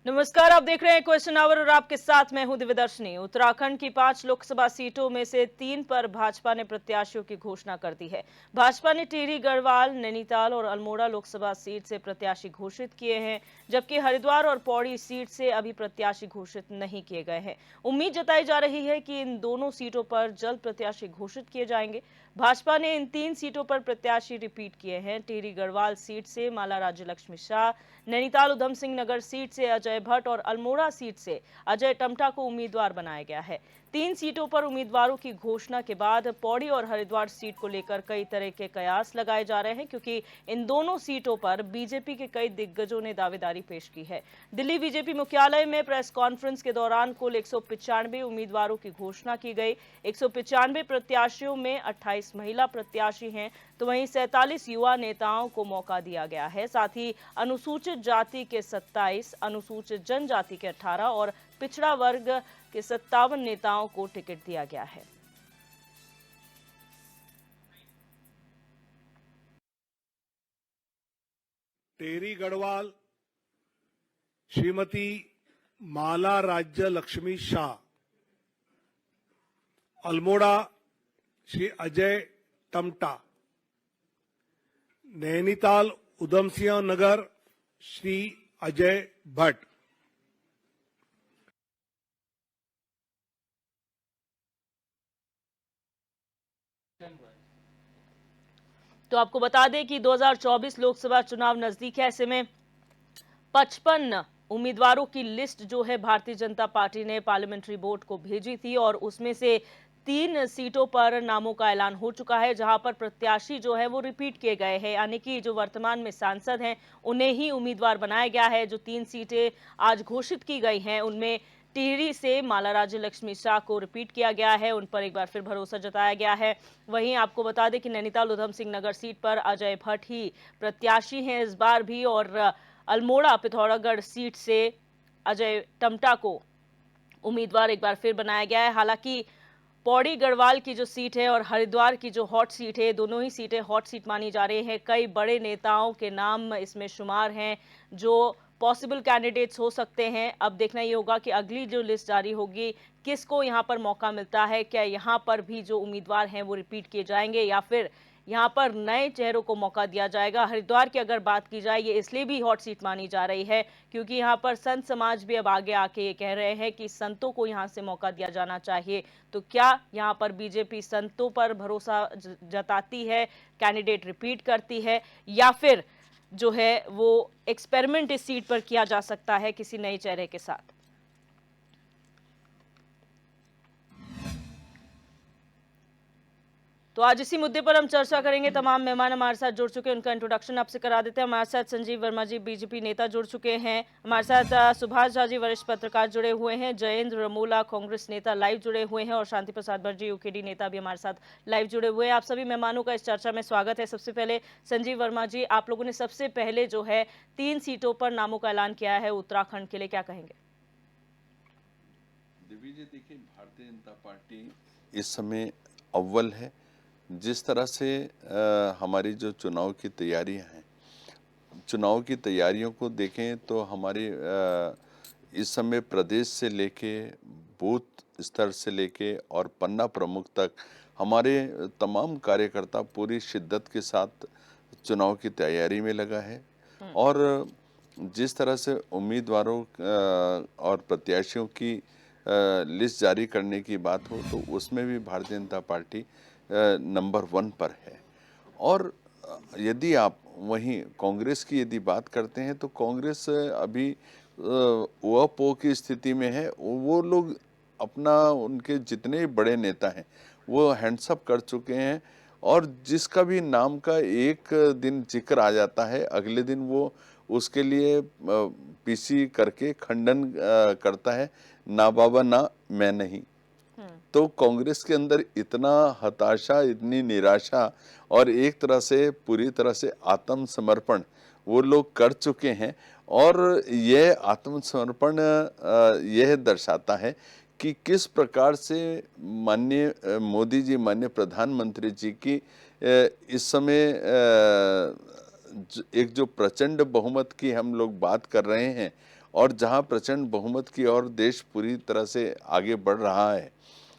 नमस्कार, आप देख रहे हैं क्वेश्चन आवर और आपके साथ मैं हूं दिव्यदर्शनी। उत्तराखंड की 5 लोकसभा सीटों में से 3 पर भाजपा ने प्रत्याशियों की घोषणा कर दी है। भाजपा ने टिहरी गढ़वाल, नैनीताल और अल्मोड़ा लोकसभा सीट से प्रत्याशी घोषित किए हैं, जबकि हरिद्वार और पौड़ी सीट से अभी प्रत्याशी घोषित नहीं किए गए हैं। उम्मीद जताई जा रही है कि इन दोनों सीटों पर जल्द प्रत्याशी घोषित किए जाएंगे। भाजपा ने इन 3 सीटों पर प्रत्याशी रिपीट किए हैं। टिहरी गढ़वाल सीट से माला राज्यलक्ष्मी शाह, नैनीताल उधम सिंह नगर सीट से अजय भट्ट और अल्मोड़ा सीट से अजय टम्टा को उम्मीदवार बनाया गया है। 3 सीटों पर उम्मीदवारों की घोषणा के बाद पौड़ी और हरिद्वार सीट को लेकर कई तरह के कयास लगाए जा रहे हैं, क्योंकि इन दोनों सीटों पर बीजेपी के कई दिग्गजों ने दावेदारी पेश की है। दिल्ली बीजेपी मुख्यालय में प्रेस कॉन्फ्रेंस के दौरान कुल 195 उम्मीदवारों की घोषणा की गई। 195 प्रत्याशियों में 28 महिला प्रत्याशी हैं, तो वहीं 47 युवा नेताओं को मौका दिया गया है। साथ ही अनुसूचित जाति के 27, अनुसूचित जनजाति के 18 और पिछड़ा वर्ग के 57 नेताओं को टिकट दिया गया है। टिहरी गढ़वाल श्रीमती माला राज्य लक्ष्मी शाह, अल्मोड़ा श्री अजय टम्टा, नैनीताल उधम सिंह नगर श्री अजय भट्ट। तो आपको बता दें कि 2024 लोकसभा चुनाव नजदीक है। ऐसे में 55 उम्मीदवारों की लिस्ट जो है भारतीय जनता पार्टी ने पार्लियामेंट्री बोर्ड को भेजी थी और उसमें से 3 सीटों पर नामों का ऐलान हो चुका है, जहां पर प्रत्याशी जो है वो रिपीट किए गए हैं, यानी कि जो वर्तमान में सांसद हैं उन्हें ही उम्मीदवार बनाया गया है। जो 3 सीटें आज घोषित की गई हैं उनमें टिहरी से माला राज्य लक्ष्मी शाह को रिपीट किया गया है, उन पर एक बार फिर भरोसा जताया गया है। वहीं आपको बता दें कि नैनीताल उधम सिंह नगर सीट पर अजय भट्ट ही प्रत्याशी हैं इस बार भी, और अल्मोड़ा पिथौरागढ़ सीट से अजय टम्टा को उम्मीदवार एक बार फिर बनाया गया है। हालांकि पौड़ी गढ़वाल की जो सीट है और हरिद्वार की जो हॉट सीट है, दोनों ही सीटें हॉट सीट मानी जा रही हैं। कई बड़े नेताओं के नाम इसमें शुमार हैं जो पॉसिबल कैंडिडेट्स हो सकते हैं। अब देखना ये होगा कि अगली जो लिस्ट जारी होगी किसको यहां पर मौका मिलता है। क्या यहां पर भी जो उम्मीदवार हैं वो रिपीट किए जाएंगे या फिर यहां पर नए चेहरों को मौका दिया जाएगा। हरिद्वार की अगर बात की जाए, ये इसलिए भी हॉट सीट मानी जा रही है क्योंकि यहां पर संत समाज भी अब आगे आके ये कह रहे हैं कि संतों को यहां से मौका दिया जाना चाहिए। तो क्या यहां पर बीजेपी संतों पर भरोसा जताती है, कैंडिडेट रिपीट करती है, या फिर जो है वो एक्सपेरिमेंट इस सीट पर किया जा सकता है किसी नए चेहरे के साथ? तो आज इसी मुद्दे पर हम चर्चा करेंगे। तमाम मेहमान हमारे साथ जुड़ चुके हैं, उनका इंट्रोडक्शन आपसे करा देते हैं। हमारे साथ संजीव वर्मा जी, बीजेपी नेता, जुड़ चुके हैं। हमारे साथ सुभाष झा जी, वरिष्ठ पत्रकार, जुड़े हुए हैं। जयेंद्र रमोला, कांग्रेस नेता, लाइव जुड़े हुए हैं। और शांति प्रसाद भट्ट जी, यूकेडी नेता, भी हमारे साथ लाइव जुड़े हुए हैं। आप सभी मेहमानों का इस चर्चा में स्वागत है। सबसे पहले संजीव वर्मा जी, आप लोगों ने सबसे पहले जो है 3 सीटों पर नामों का ऐलान किया है उत्तराखंड के लिए, क्या कहेंगे? दिव्य जी, देखिए, भारतीय जनता पार्टी इस समय अव्वल है। जिस तरह से हमारी जो चुनाव की तैयारियां हैं, चुनाव की तैयारियों को देखें तो हमारे इस समय प्रदेश से लेके बूथ स्तर से लेके और पन्ना प्रमुख तक हमारे तमाम कार्यकर्ता पूरी शिद्दत के साथ चुनाव की तैयारी में लगा है। और जिस तरह से उम्मीदवारों और प्रत्याशियों की लिस्ट जारी करने की बात हो तो उसमें भी भारतीय जनता पार्टी नंबर 1 पर है। और यदि आप वहीं कांग्रेस की यदि बात करते हैं तो कांग्रेस अभी उहापोह की स्थिति में है। वो लोग अपना, उनके जितने बड़े नेता हैं वो हैंड्सअप कर चुके हैं, और जिसका भी नाम का एक दिन जिक्र आ जाता है अगले दिन वो उसके लिए पीसी करके खंडन करता है, ना बाबा ना मैं नहीं। तो कांग्रेस के अंदर इतना हताशा, इतनी निराशा और एक तरह से पूरी तरह से आत्मसमर्पण वो लोग कर चुके हैं। और यह आत्मसमर्पण यह दर्शाता है कि किस प्रकार से माननीय मोदी जी, माननीय प्रधानमंत्री जी की इस समय एक जो प्रचंड बहुमत की हम लोग बात कर रहे हैं और जहां प्रचंड बहुमत की ओर देश पूरी तरह से आगे बढ़ रहा है,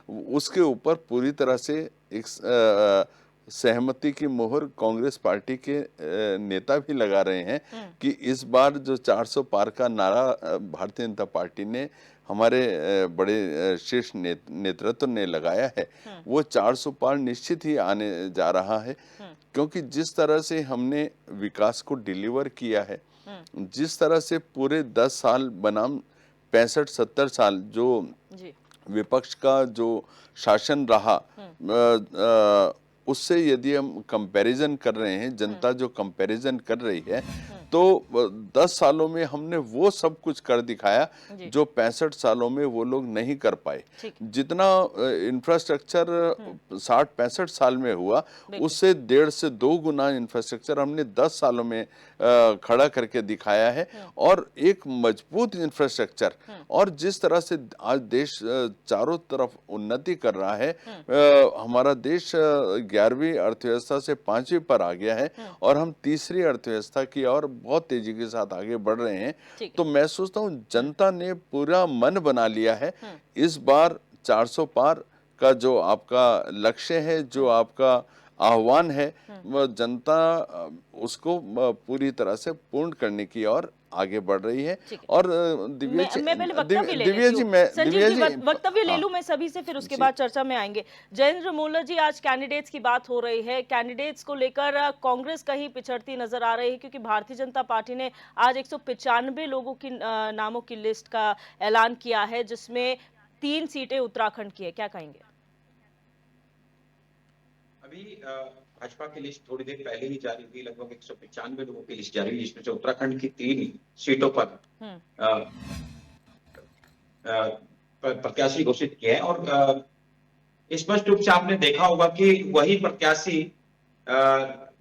उसके ऊपर पूरी तरह से एक सहमति की मोहर कांग्रेस पार्टी के नेता भी लगा रहे हैं कि इस बार जो 400 पार का नारा भारतीय जनता पार्टी ने, हमारे बड़े शीर्ष नेतृत्व ने लगाया है, वो 400 पार निश्चित ही आने जा रहा है। क्योंकि जिस तरह से हमने विकास को डिलीवर किया है, जिस तरह से पूरे 10 साल बनाम 65-70 साल जो विपक्ष का जो शासन रहा, उससे यदि हम कंपैरिजन कर रहे हैं, जनता जो कंपैरिजन कर रही है, तो 10 सालों में हमने वो सब कुछ कर दिखाया जो 65 सालों में वो लोग नहीं कर पाए। जितना इंफ्रास्ट्रक्चर 60-65 साल में हुआ, उससे 1.5 से 2 गुना इंफ्रास्ट्रक्चर हमने 10 सालों में खड़ा करके दिखाया है। और एक मजबूत इंफ्रास्ट्रक्चर, और जिस तरह से आज देश चारों तरफ उन्नति कर रहा है, हमारा देश 11वीं अर्थव्यवस्था से 5वीं पर आ गया है और हम तीसरी अर्थव्यवस्था की ओर बहुत तेजी के साथ आगे बढ़ रहे हैं। तो मैं सोचता हूँ जनता ने पूरा मन बना लिया है। इस बार 400 पार का जो आपका लक्ष्य है, जो आपका आह्वान है, वह जनता उसको पूरी तरह से पूर्ण करने की ओर आगे बढ़ रही है। और दिव्या जी, वक्तव्य ले लूं मैं सभी से, फिर उसके बाद चर्चा में आएंगे। जयेंद्र मोल्ला जी, आज कैंडिडेट्स की बात हो रही है, कैंडिडेट्स को लेकर कांग्रेस कहीं पिछड़ती नजर आ रही है, क्योंकि भारतीय जनता पार्टी ने आज 195 लोगों की नामों की लिस्ट का ऐलान किया है, जिसमें 3 सीटें उत्तराखंड की है। क्या कहेंगे? अभी भाजपा की लिस्ट थोड़ी देर पहले ही जारी हुई, लगभग 195 लोगों की लिस्ट जारी हुई, जिसमें से उत्तराखंड की 3 सीटों पर प्रत्याशी घोषित किए हैं। और स्पष्ट रूप से आपने देखा होगा कि वही प्रत्याशी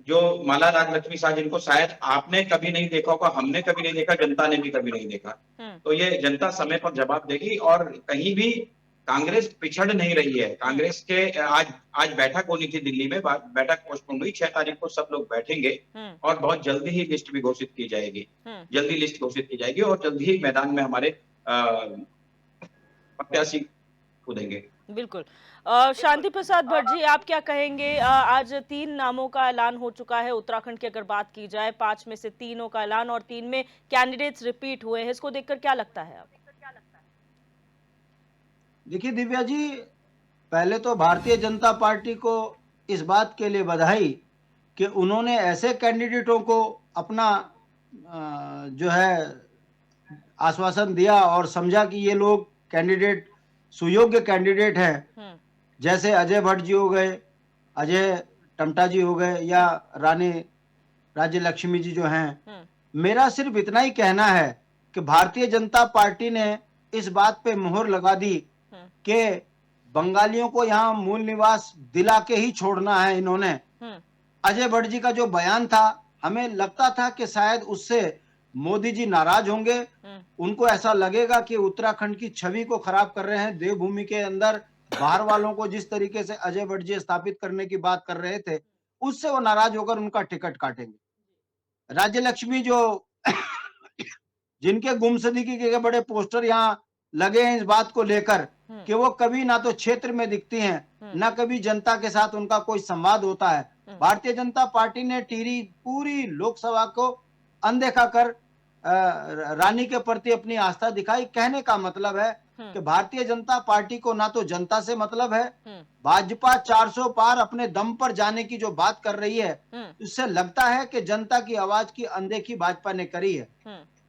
जो माला राज्यलक्ष्मी शाह, जिनको शायद आपने कभी नहीं देखा होगा, हमने कभी नहीं देखा, जनता ने भी कभी नहीं देखा, तो ये जनता समय पर जवाब देगी। और कहीं भी कांग्रेस पिछड़ नहीं रही है। कांग्रेस के आज बैठक होनी थी दिल्ली में, बैठक पोस्टपोन हुई। 6 तारीख को सब लोग बैठेंगे और बहुत जल्दी ही लिस्ट भी घोषित की जाएगी, जल्दी लिस्ट घोषित की जाएगी और जल्दी ही मैदान में हमारे प्रत्याशी कूदेंगे। बिल्कुल। शांति प्रसाद भट्ट जी, आप क्या कहेंगे? आज 3 नामों का ऐलान हो चुका है उत्तराखंड की अगर बात की जाए, 5 में से 3 का ऐलान और 3 में कैंडिडेट्स रिपीट हुए हैं, इसको देखकर क्या लगता है आपको? देखिए दिव्या जी, पहले तो भारतीय जनता पार्टी को इस बात के लिए बधाई कि उन्होंने ऐसे कैंडिडेटों को अपना जो है आश्वासन दिया और समझा कि ये लोग कैंडिडेट सुयोग्य कैंडिडेट हैं। जैसे अजय भट्ट जी हो गए, अजय टमटा जी हो गए, या रानी राज्य लक्ष्मी जी जो हैं। मेरा सिर्फ इतना ही कहना है कि भारतीय जनता पार्टी ने इस बात पे मोहर लगा दी कि बंगालियों को यहाँ मूल निवास दिला के ही छोड़ना है इन्होंने। अजय भट्ट जी का जो बयान था, हमें लगता था कि शायद उससे मोदी जी नाराज होंगे, उनको ऐसा लगेगा कि उत्तराखंड की छवि को खराब कर रहे हैं। देवभूमि के अंदर बाहर वालों को जिस तरीके से अजय भट्ट जी स्थापित करने की बात कर रहे थे, उससे वो नाराज होकर उनका टिकट काटेंगे। राज्य लक्ष्मी जो जिनके गुमशुदगी के बड़े पोस्टर यहाँ लगे हैं इस बात को लेकर कि वो कभी ना तो क्षेत्र में दिखती हैं, ना कभी जनता के साथ उनका कोई संवाद होता है। भारतीय जनता पार्टी ने टीरी पूरी लोकसभा को अनदेखा कर रानी के प्रति अपनी आस्था दिखाई। कहने का मतलब है कि भारतीय जनता पार्टी को ना तो जनता से मतलब है। भाजपा 400 पार अपने दम पर जाने की जो बात कर रही है, उससे लगता है कि जनता की आवाज की अनदेखी भाजपा ने करी है।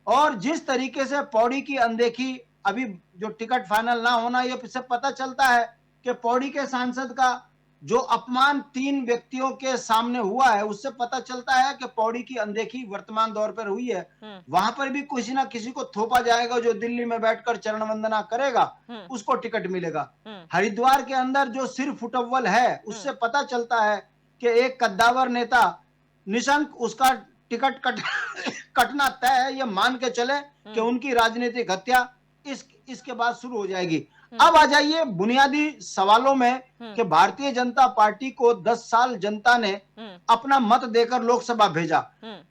और जिस तरीके से पौड़ी की अनदेखी, अभी जो टिकट फाइनल ना होना, ये इससे पता चलता है कि पौड़ी के सांसद का जो अपमान 3 व्यक्तियों के सामने हुआ है, उससे पता चलता है कि पौड़ी की अनदेखी वर्तमान दौर पर हुई है। वहां पर भी किसी ना किसी को थोपा जाएगा, जो दिल्ली में बैठकर चरण वंदना करेगा उसको टिकट मिलेगा। हरिद्वार के अंदर जो सिर फुटअव्वल है, उससे पता चलता है कि एक कद्दावर नेता निशंक उसका टिकट कटना तय है। ये मान के चले कि उनकी राजनीतिक हत्या इसके बाद शुरू हो जाएगी। अब आ जाइए बुनियादी सवालों में कि भारतीय जनता पार्टी को 10 साल जनता ने अपना मत देकर लोकसभा भेजा,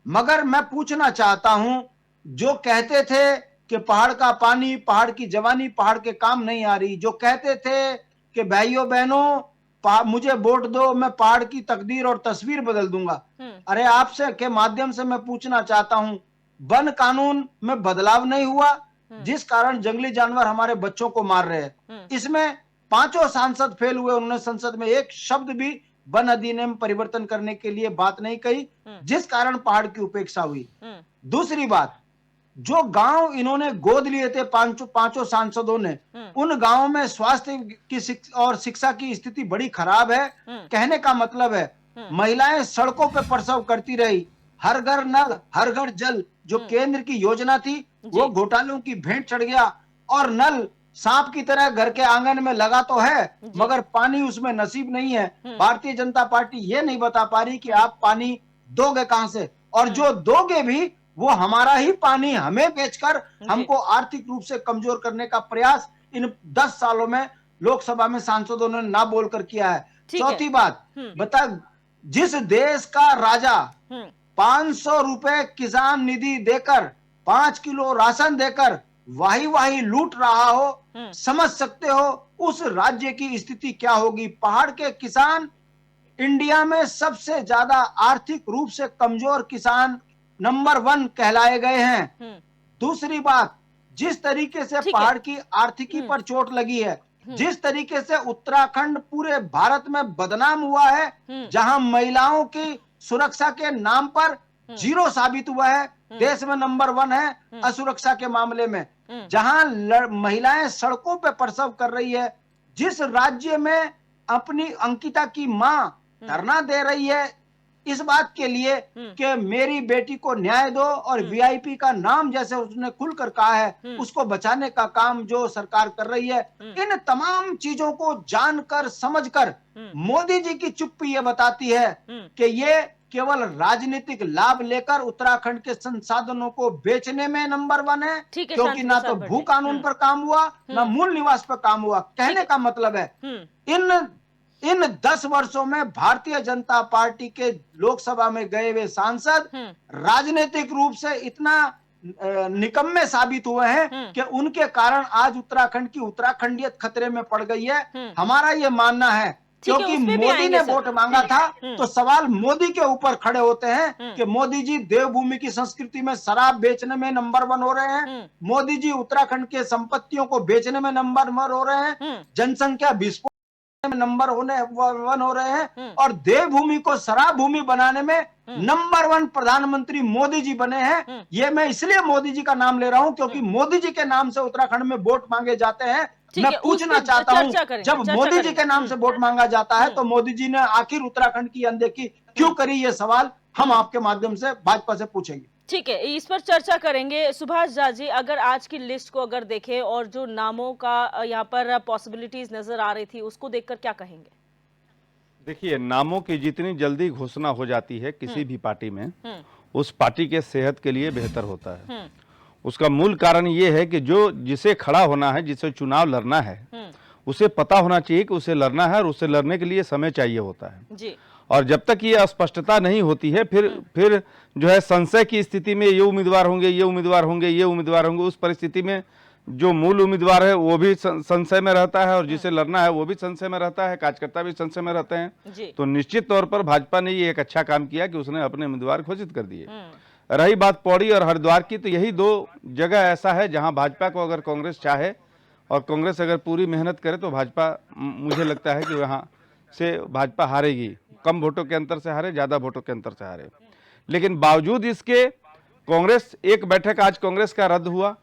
मगर मैं पूछना चाहता हूं, जो कहते थे कि पहाड़ का पानी, पहाड़ की जवानी पहाड़ के काम नहीं आ रही। जो कहते थे कि भाइयों बहनों मुझे वोट दो, मैं पहाड़ की तकदीर और तस्वीर बदल दूंगा। अरे आपसे के माध्यम से मैं पूछना चाहता हूं, वन कानून में बदलाव नहीं हुआ, जिस कारण जंगली जानवर हमारे बच्चों को मार रहे हैं। इसमें 5 सांसद फेल हुए, उन्होंने संसद में एक शब्द भी वन अधिनियम परिवर्तन करने के लिए बात नहीं कही, जिस कारण पहाड़ की उपेक्षा हुई। दूसरी बात, जो गांव इन्होंने गोद लिए थे पांचों सांसदों ने, उन गांवों में स्वास्थ्य की और शिक्षा की स्थिति बड़ी खराब है। कहने का मतलब है महिलाएं सड़कों पे प्रसव करती रही। हर घर नल हर घर जल जो केंद्र की योजना थी वो घोटालों की भेंट चढ़ गया, और नल सांप की तरह घर के आंगन में लगा तो है मगर पानी उसमें नसीब नहीं है। भारतीय जनता पार्टी ये नहीं बता पा रही कि आप पानी दोगे कहां से, और जो दोगे भी वो हमारा ही पानी हमें बेचकर हमको आर्थिक रूप से कमजोर करने का प्रयास इन 10 सालों में लोकसभा में सांसदों ने ना बोलकर किया है। चौथी बात, बता जिस देश का राजा 500 रुपए किसान निधि देकर 5 किलो राशन देकर वाही लूट रहा हो, समझ सकते हो उस राज्य की स्थिति क्या होगी। पहाड़ के किसान इंडिया में सबसे ज्यादा आर्थिक रूप से कमजोर किसान नंबर 1 कहलाए गए हैं। दूसरी बात, जिस तरीके से पहाड़ की आर्थिकी पर चोट लगी है, जिस तरीके से उत्तराखंड पूरे भारत में बदनाम हुआ है, जहां महिलाओं की सुरक्षा के नाम पर 0 साबित हुआ है, देश में नंबर 1 है असुरक्षा के मामले में, जहां महिलाएं सड़कों पे प्रसव कर रही है, जिस राज्य में अपनी अंकिता की मां धरना दे रही है इस बात के लिए कि मेरी बेटी को न्याय दो, और वीआईपी का नाम जैसे उसने खुलकर कहा है उसको बचाने का काम जो सरकार कर रही है, इन तमाम चीजों को जानकर समझकर मोदी जी की चुप्पी ये बताती है कि ये केवल राजनीतिक लाभ लेकर उत्तराखंड के संसाधनों को बेचने में नंबर 1 है, क्योंकि ना तो भू कानून पर काम हुआ ना मूल निवास पर काम हुआ। कहने का मतलब है इन 10 वर्षों में भारतीय जनता पार्टी के लोकसभा में गए हुए सांसद राजनीतिक रूप से इतना निकम्मे साबित हुए हैं कि उनके कारण आज उत्तराखंड की उत्तराखंडियत खतरे में पड़ गई है। हमारा ये मानना है, क्योंकि मोदी ने वोट मांगा था तो सवाल मोदी के ऊपर खड़े होते हैं कि मोदी जी देवभूमि की संस्कृति में शराब बेचने में नंबर 1 हो रहे हैं, मोदी जी उत्तराखंड के संपत्तियों को बेचने में नंबर 1 हो रहे हैं, जनसंख्या विस्फोट में नंबर 1 हो रहे हैं, और देवभूमि को शराब भूमि बनाने में नंबर 1 प्रधानमंत्री मोदी जी बने हैं। ये मैं इसलिए मोदी जी का नाम ले रहा हूं क्योंकि मोदी जी के नाम से उत्तराखंड में वोट मांगे जाते हैं। मैं पूछना चाहता हूं, जब मोदी जी के नाम से वोट मांगा जाता है तो मोदी जी ने आखिर उत्तराखंड की अनदेखी क्यों करी, ये सवाल हम आपके माध्यम से भाजपा से पूछेंगे। ठीक है, इस पर चर्चा करेंगे। सुभाष झा जी, अगर आज की लिस्ट को अगर देखें और जो नामों का यहाँ पर पॉसिबिलिटीज नजर आ रही थी उसको देखकर क्या कहेंगे? देखिए, नामों की जितनी जल्दी घोषणा हो जाती है किसी भी पार्टी में, उस पार्टी के सेहत के लिए बेहतर होता है। उसका मूल कारण ये है कि जो जिसे खड़ा होना है, जिसे चुनाव लड़ना है, उसे पता होना चाहिए कि उसे लड़ना है और उसे लड़ने के लिए समय चाहिए होता है जी। और जब तक ये अस्पष्टता नहीं होती है फिर जो है संशय की स्थिति में ये उम्मीदवार होंगे, ये उम्मीदवार होंगे, ये उम्मीदवार होंगे, उस परिस्थिति में जो मूल उम्मीदवार है वो भी संशय में रहता है और जिसे लड़ना है वो भी संशय में रहता है, कार्यकर्ता भी संशय में रहते हैं। तो निश्चित तौर पर भाजपा ने ये एक अच्छा काम किया कि उसने अपने उम्मीदवार घोषित कर दिए। रही बात पौड़ी और हरिद्वार की, तो यही 2 जगह ऐसा है जहां भाजपा को अगर कांग्रेस चाहे और कांग्रेस अगर पूरी मेहनत करे तो भाजपा, मुझे लगता है कि वहां से भाजपा हारेगी, कम वोटों के अंतर से हारे, ज्यादा वोटों के अंतर से हारे। लेकिन बावजूद इसके कांग्रेस, एक बैठक आज कांग्रेस का रद्द हुआ,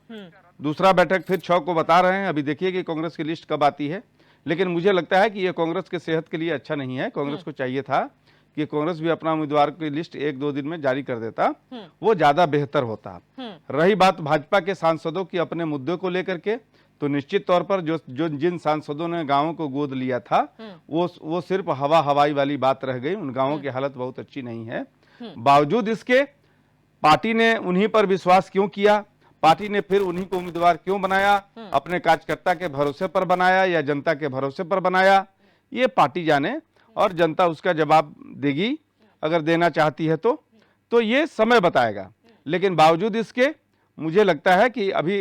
दूसरा बैठक फिर 6 को बता रहे हैं। अभी देखिए कि कांग्रेस की लिस्ट कब आती है, लेकिन मुझे लगता है कि यह कांग्रेस के सेहत के लिए अच्छा नहीं है। कांग्रेस को चाहिए था कि कांग्रेस भी अपना उम्मीदवार की लिस्ट 1-2 दिन में जारी कर देता, वो ज्यादा बेहतर होता। रही बात भाजपा के सांसदों की अपने मुद्दों को लेकर के, तो निश्चित तौर पर जो जिन सांसदों ने गांवों को गोद लिया था वो सिर्फ हवाई वाली बात रह गई। उन गांवों की हालत बहुत अच्छी नहीं है। बावजूद इसके पार्टी ने उन्हीं पर विश्वास क्यों किया, पार्टी ने फिर उन्हीं को उम्मीदवार क्यों बनाया, अपने कार्यकर्ता के भरोसे पर बनाया या जनता के भरोसे पर बनाया, ये पार्टी जाने और जनता उसका जवाब देगी अगर देना चाहती है तो ये समय बताएगा। लेकिन बावजूद इसके मुझे लगता है कि अभी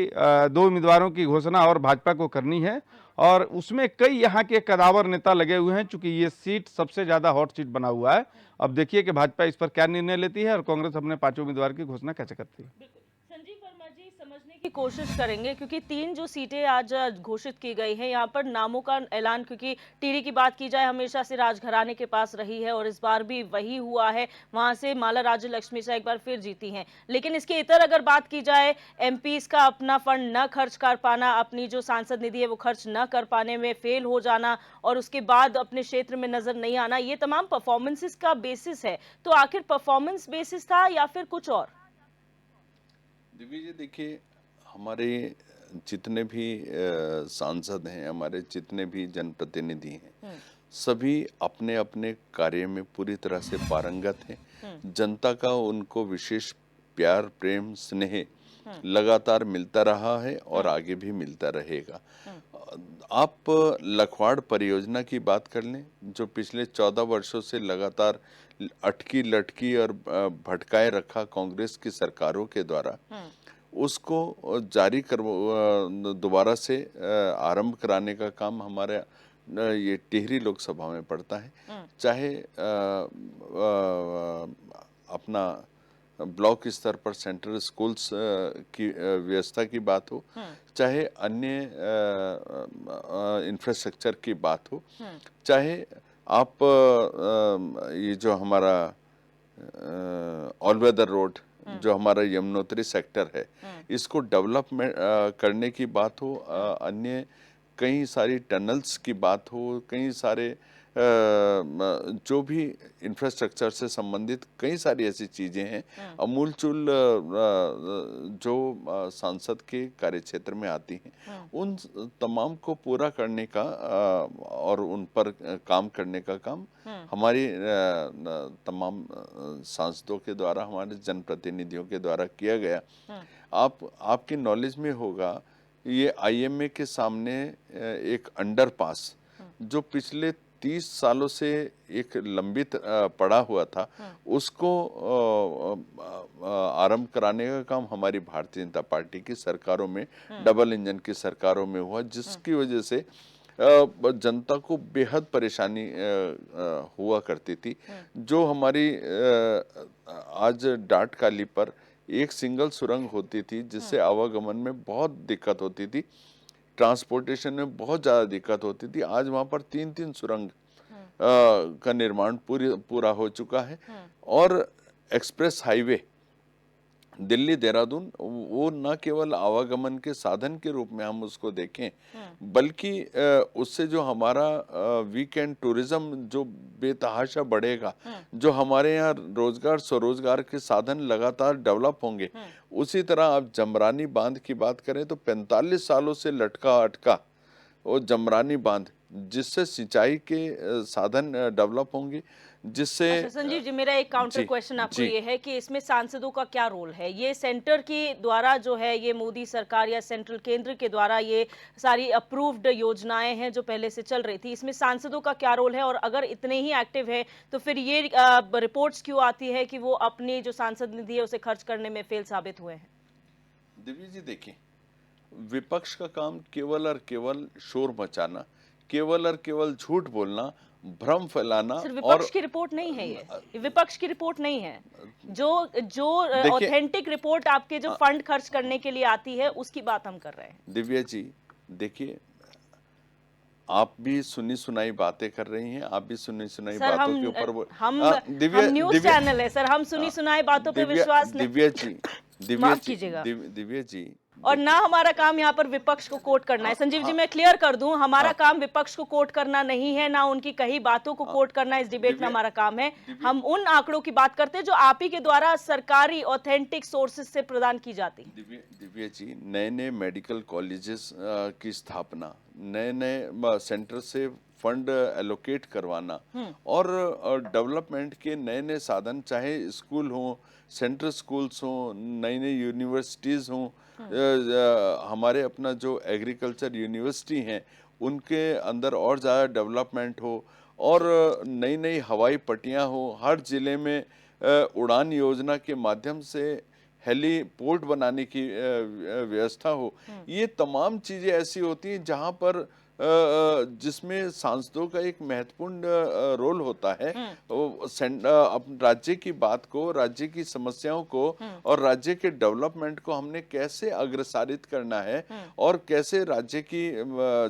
2 उम्मीदवारों की घोषणा और भाजपा को करनी है, और उसमें कई यहाँ के कदावर नेता लगे हुए हैं, चूंकि ये सीट सबसे ज़्यादा हॉट सीट बना हुआ है। अब देखिए कि भाजपा इस पर क्या निर्णय लेती है और कांग्रेस अपने 5 उम्मीदवार की घोषणा कैसे करती है। संजीव वर्मा जी, समझने की कोशिश करेंगे क्योंकि 3 जो सीटें आज घोषित की गई हैं, यहाँ पर नामों का ऐलान, क्योंकि टिहरी की बात की जाए हमेशा से राजघराने के पास रही है और इस बार भी वही हुआ है, वहां से माला राज्य लक्ष्मी शाह एक बार फिर जीती हैं। लेकिन इसके इतर अगर बात की जाए, एमपीज का अपना फंड न खर्च कर पाना, अपनी जो सांसद निधि है वो खर्च न कर पाने में फेल हो जाना और उसके बाद अपने क्षेत्र में नजर नहीं आना, ये तमाम परफॉर्मेंसेस का बेसिस है। तो आखिर परफॉर्मेंस बेसिस था या फिर कुछ और? दिव्य जी देखिए, हमारे जितने भी सांसद हैं, हमारे जितने भी जनप्रतिनिधि हैं, सभी अपने अपने कार्य में पूरी तरह से पारंगत हैं। जनता का उनको विशेष प्यार, प्रेम, स्नेह लगातार मिलता रहा है और आगे भी मिलता रहेगा। आप लखवाड़ परियोजना की बात कर लें, जो पिछले 14 वर्षों से लगातार अटकी लटकी और भटकाए रखा कांग्रेस की सरकारों के द्वारा, उसको जारी कर दोबारा से आरंभ कराने का काम हमारे ये टिहरी लोकसभा में पड़ता है। चाहे अपना ब्लॉक स्तर पर सेंट्रल स्कूल्स की व्यवस्था की बात हो, चाहे अन्य इंफ्रास्ट्रक्चर की बात हो, चाहे आप ये जो हमारा ऑल वेदर रोड जो हमारा यमुनोत्री सेक्टर है, इसको डेवलपमेंट करने की बात हो, अन्य कई सारी टनल्स की बात हो, कई सारे जो भी इंफ्रास्ट्रक्चर से संबंधित कई सारी ऐसी चीजें हैं अमूलचूल जो सांसद के कार्यक्षेत्र में आती हैं, उन तमाम को पूरा करने का और उन पर काम करने का काम हमारी तमाम सांसदों के द्वारा, हमारे जनप्रतिनिधियों के द्वारा किया गया। आपकी नॉलेज में होगा, ये आईएमए के सामने एक अंडरपास जो पिछले 30 सालों से एक लंबित पड़ा हुआ था, उसको आरंभ कराने का काम हमारी भारतीय जनता पार्टी की सरकारों में, डबल इंजन की सरकारों में हुआ, जिसकी वजह से जनता को बेहद परेशानी हुआ करती थी। जो हमारी आज डाटकाली पर एक सिंगल सुरंग होती थी, जिससे आवागमन में बहुत दिक्कत होती थी, ट्रांसपोर्टेशन में बहुत ज़्यादा दिक्कत होती थी। आज वहाँ पर 3-3 सुरंग का निर्माण पूरा हो चुका है और एक्सप्रेस हाईवे दिल्ली देहरादून वो न केवल आवागमन के साधन के रूप में हम उसको देखें, बल्कि उससे जो हमारा वीकेंड टूरिज्म जो बेतहाशा बढ़ेगा, जो हमारे यहाँ रोजगार स्वरोजगार के साधन लगातार डेवलप होंगे। उसी तरह आप जमरानी बांध की बात करें तो 45 सालों से लटका अटका वो जमरानी बांध, जिससे सिंचाई के साधन डेवलप होंगे, जिससे अच्छा संजीव जी, मेरा एक काउंटर क्वेश्चन आपको ये है कि इसमें सांसदों का क्या रोल है? ये सेंटर के द्वारा जो है, ये मोदी सरकार या सेंट्रल केंद्र के द्वारा ये सारी अप्रूव्ड योजनाएं हैं जो पहले से चल रही थी, इसमें सांसदों का क्या रोल है? और अगर इतने ही एक्टिव है तो फिर ये रिपोर्ट्स क्यों आती है कि वो अपनी जो सांसद निधि है उसे खर्च करने में फेल साबित हुए हैं? दिव्य जी देखिए, विपक्ष का काम केवल और केवल शोर मचाना, केवल और केवल झूठ बोलना, भ्रम फैलाना। सिर्फ विपक्ष की रिपोर्ट नहीं है, ये विपक्ष की रिपोर्ट नहीं है। जो ऑथेंटिक रिपोर्ट आपके जो फंड खर्च करने के लिए आती है, उसकी बात हम कर रहे हैं। दिव्या जी देखिए, आप भी सुनी सुनाई बातें कर रही हैं, आप भी सुनी सुनाई बातों के ऊपर हम न्यूज चैनल है सर, हम सुनी सुनाई बातों पे विश्वास नहीं। दिव्या जी और ना हमारा काम यहाँ पर विपक्ष को कोट करना है। संजीव जी, मैं क्लियर कर दूं, हमारा काम विपक्ष को कोट करना नहीं है, ना उनकी कही बातों को कोट करना इस डिबेट में हमारा काम है। हम उन आंकड़ों की बात करते हैं जो आप ही के द्वारा सरकारी ऑथेंटिक सोर्सेज से प्रदान की जाती है। दिव्या जी, नए नए मेडिकल कॉलेजेस की स्थापना, नए नए सेंटर से फंड एलोकेट करवाना और डेवलपमेंट के नए नए साधन, चाहे स्कूल हो, सेंट्रल स्कूल्स हो, नई नई यूनिवर्सिटीज़ हों, हमारे अपना जो एग्रीकल्चर यूनिवर्सिटी हैं उनके अंदर और ज़्यादा डेवलपमेंट हो, और नई नई हवाई पट्टियाँ हो, हर ज़िले में उड़ान योजना के माध्यम से हेलीपोर्ट बनाने की व्यवस्था हो, ये तमाम चीजें ऐसी होती हैं जहां पर जिसमें सांसदों का एक महत्वपूर्ण रोल होता है। राज्य की बात को, राज्य की समस्याओं को और राज्य के डेवलपमेंट को हमने कैसे अग्रसारित करना है और कैसे राज्य की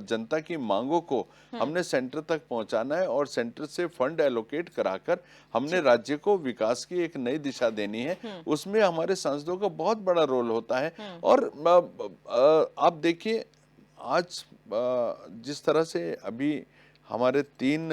जनता की मांगों को हमने सेंटर तक पहुंचाना है और सेंटर से फंड एलोकेट कराकर हमने राज्य को विकास की एक नई दिशा देनी है। उसमें हमारे सांसदों का बहुत बड़ा रोल होता है। और आप देखिए आज जिस तरह से अभी हमारे 3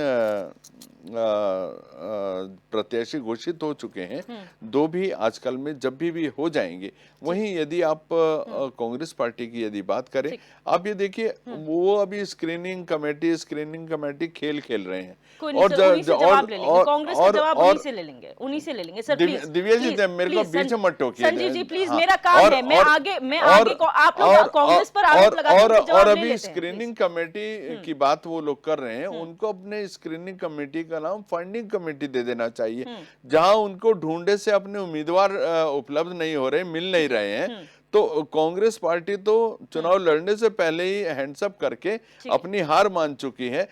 प्रत्याशी घोषित हो चुके हैं, 2 भी आजकल में जब भी हो जाएंगे। वहीं यदि आप कांग्रेस पार्टी की यदि बात करें, आप ये देखिए वो अभी स्क्रीनिंग कमेटी खेल रहे हैं। और कांग्रेस का जवाब उन्हीं से ले लेंगे सर। दिव्या जी मेरे को बीच में मत टोकिए। संजीव जी प्लीज, मेरा काम है, मैं आगे आप लोग कांग्रेस पर आरोप लगाते हैं और अभी स्क्रीनिंग कमेटी की बात वो लोग कर रहे हैं, उनको अपने स्क्रीनिंग कमेटी का नाम फंडिंग कमेटी दे देना चाहिए, जहां उनको ढूंढे से अपने उम्मीदवार उपलब्ध नहीं हो रहे, मिल नहीं रहे हैं। तो कांग्रेस पार्टी तो चुनाव लड़ने से पहले ही हैंड्स अप करके अपनी हार मान चुकी है।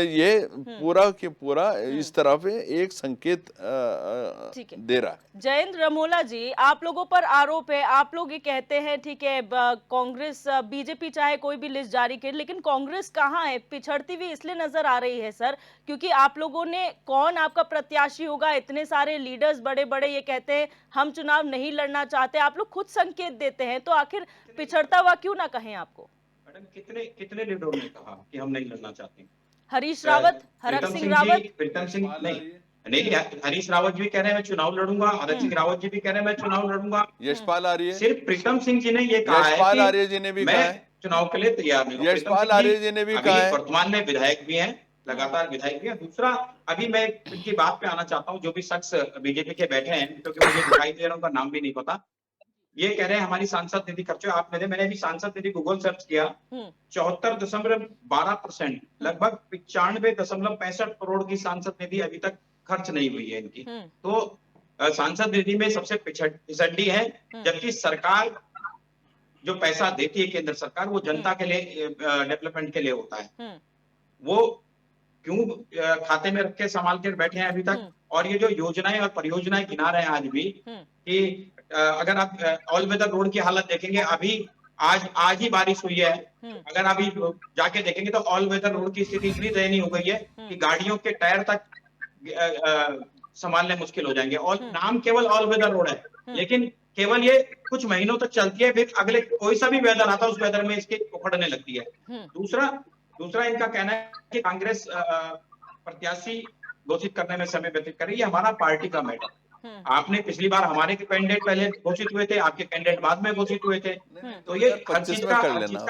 ये पूरा की पूरा इस तरह पे एक संकेत दे रहा है। जयेंद्र रमोला जी, आप लोगों पर आरोप है, आप लोग ये कहते हैं ठीक है कांग्रेस बीजेपी चाहे कोई भी लिस्ट जारी करे, लेकिन कांग्रेस कहाँ है? पिछड़ती हुई इसलिए नजर आ रही है सर क्योंकि आप लोगों ने, कौन आपका प्रत्याशी होगा, इतने सारे लीडर्स बड़े बड़े ये कहते हैं हम चुनाव नहीं लड़ना चाहते, आप लोग खुद संकेत देते हैं, तो आखिर पिछड़ता हुआ क्यों ना कहें आपको? मैडम कितने लीडरों ने कहा कि हम नहीं लड़ना चाहते? हरीश रावत, हरक सिंह रावत, प्रीतम सिंह नहीं, हरीश रावत भी कह रहे हैं मैं चुनाव लड़ूंगा, हरक सिंह रावत जी भी कह रहे हैं मैं चुनाव लड़ूंगा, यशपाल आर्य, सिर्फ प्रीतम सिंह जी ने ये कहा है, यशपाल आर्य जी ने भी कहा है चुनाव के लिए तैयार नहीं। यशपाल आर्य जी ने भी कहा है, वर्तमान में विधायक भी हैं, लगातार विधायक भी हैं। दूसरा, अभी मैं इनकी बात पे आना चाहता हूँ, जो भी शख्स बीजेपी के बैठे हैं, क्योंकि मुझे दिखाई दे रहा, उनका नाम भी नहीं पता, ये कह रहे हैं हमारी सांसद निधि खर्च आपने, मैंने भी सांसद निधि गूगल सर्च किया, 74.12%, लगभग 95.65 करोड़ की सांसद निधि अभी तक खर्च नहीं हुई है इनकी। तो सांसद निधि में सबसे पिछड़ी है, जबकि सरकार जो पैसा देती है केंद्र सरकार, वो जनता के लिए, डेवलपमेंट के लिए होता है। वो क्यों खाते में रख के संभाल के बैठे हैं अभी तक? और ये जो योजनाएं और परियोजनाएं गिना रहे हैं आज भी, कि अगर आप ऑल वेदर रोड की हालत देखेंगे, अभी आज ही बारिश हुई है, अगर अभी जाके देखेंगे तो ऑल वेदर रोड की स्थिति इतनी दयनीय हो गई है कि गाड़ियों के टायर तक संभालने मुश्किल हो जाएंगे। और नाम केवल ऑल वेदर रोड है, लेकिन केवल ये कुछ महीनों तक चलती है, फिर अगले कोई सा भी वेदर आता है उस वेदर में इसकी उखड़ने लगती है। दूसरा इनका कहना है कि कांग्रेस प्रत्याशी घोषित करने में समय व्यतीत कर रही है, हमारा पार्टी का मैटर। आपने पिछली बार हमारे कैंडिडेट पहले घोषित हुए थे, आपके कैंडिडेट बाद में घोषित हुए थे, तो ये हर चीज का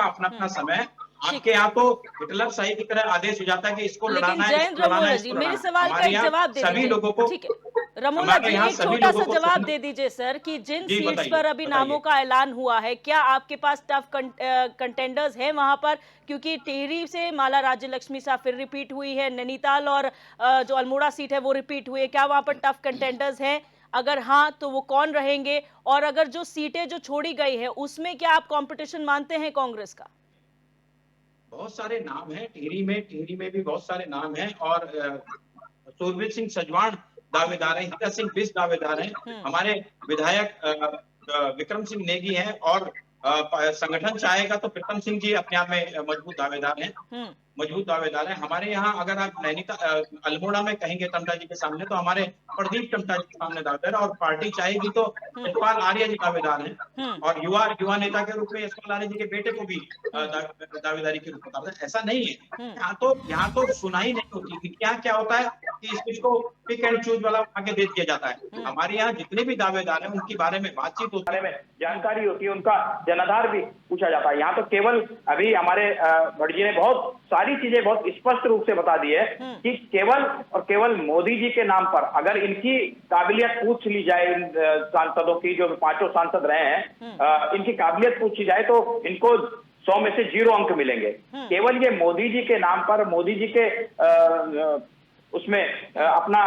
अपना अपना समय। आपके यहाँ तो हिटलर शाही की तरह आदेश हो जाता है कि इसको लड़ाना है, जयेंद्र रमोला जी, मेरे सवाल का एक जवाब दे दीजिए। सभी लोगों को, ठीक है रमोला जी, एक छोटा सा जवाब दे दीजिए सर कि जिन सीट्स पर अभी नामों का ऐलान हुआ है, क्या आपके पास टफ कंटेंडर्स हैं वहां पर? क्योंकि टिहरी से माला राज्य लक्ष्मी साहब फिर रिपीट हुई है, नैनीताल और जो अल्मोड़ा सीट है वो रिपीट हुई है, क्या वहां पर टफ कंटेंडर्स हैं? अगर हाँ तो वो कौन रहेंगे? और अगर जो सीटें जो छोड़ी गई है उसमें क्या आप कंपटीशन मानते हैं कांग्रेस का? बहुत सारे नाम हैं टिहरी में भी बहुत सारे नाम हैं, और सुरवीर सिंह सजवान दावेदार हैं, हिता सिंह बिष्ट दावेदार हैं, हमारे विधायक विक्रम सिंह नेगी हैं, और संगठन चाहेगा तो प्रीतम सिंह जी अपने आप में मजबूत दावेदार हैं। हमारे यहाँ अगर आप नैनीताल अल्मोड़ा में कहेंगे टमटा जी के सामने, तो हमारे प्रदीप टमटा जी के सामने दावेदार है, और पार्टी चाहेगी तो यशपाल आर्य जी दावेदार हैं, और युवा नेता के रूप में यशपाल आर्य जी के बेटे को भी दावेदारी के रूप में दावेदार। ऐसा नहीं है, यहाँ तो सुनाई नहीं होती कि क्या होता है कि इसको पिक एंड चूज वाला आगे दे दिया जाता है। हमारे यहाँ जितने भी दावेदार हैं उनके बारे में बातचीत होती है, जानकारी होती है, उनका जनाधार भी पूछा जाता है। यहाँ तो केवल अभी हमारे भट्ट जी ने बहुत सारी चीजें बहुत स्पष्ट रूप से बता दी है कि केवल और केवल मोदी जी के नाम पर अगर इनकी काबिलियत पूछ ली जाए, इन सांसदों की जो 5 सांसद रहे हैं, इनकी काबिलियत पूछी जाए तो इनको 100 में से 0 अंक मिलेंगे। केवल ये मोदी जी के नाम पर, मोदी जी के उसमें अपना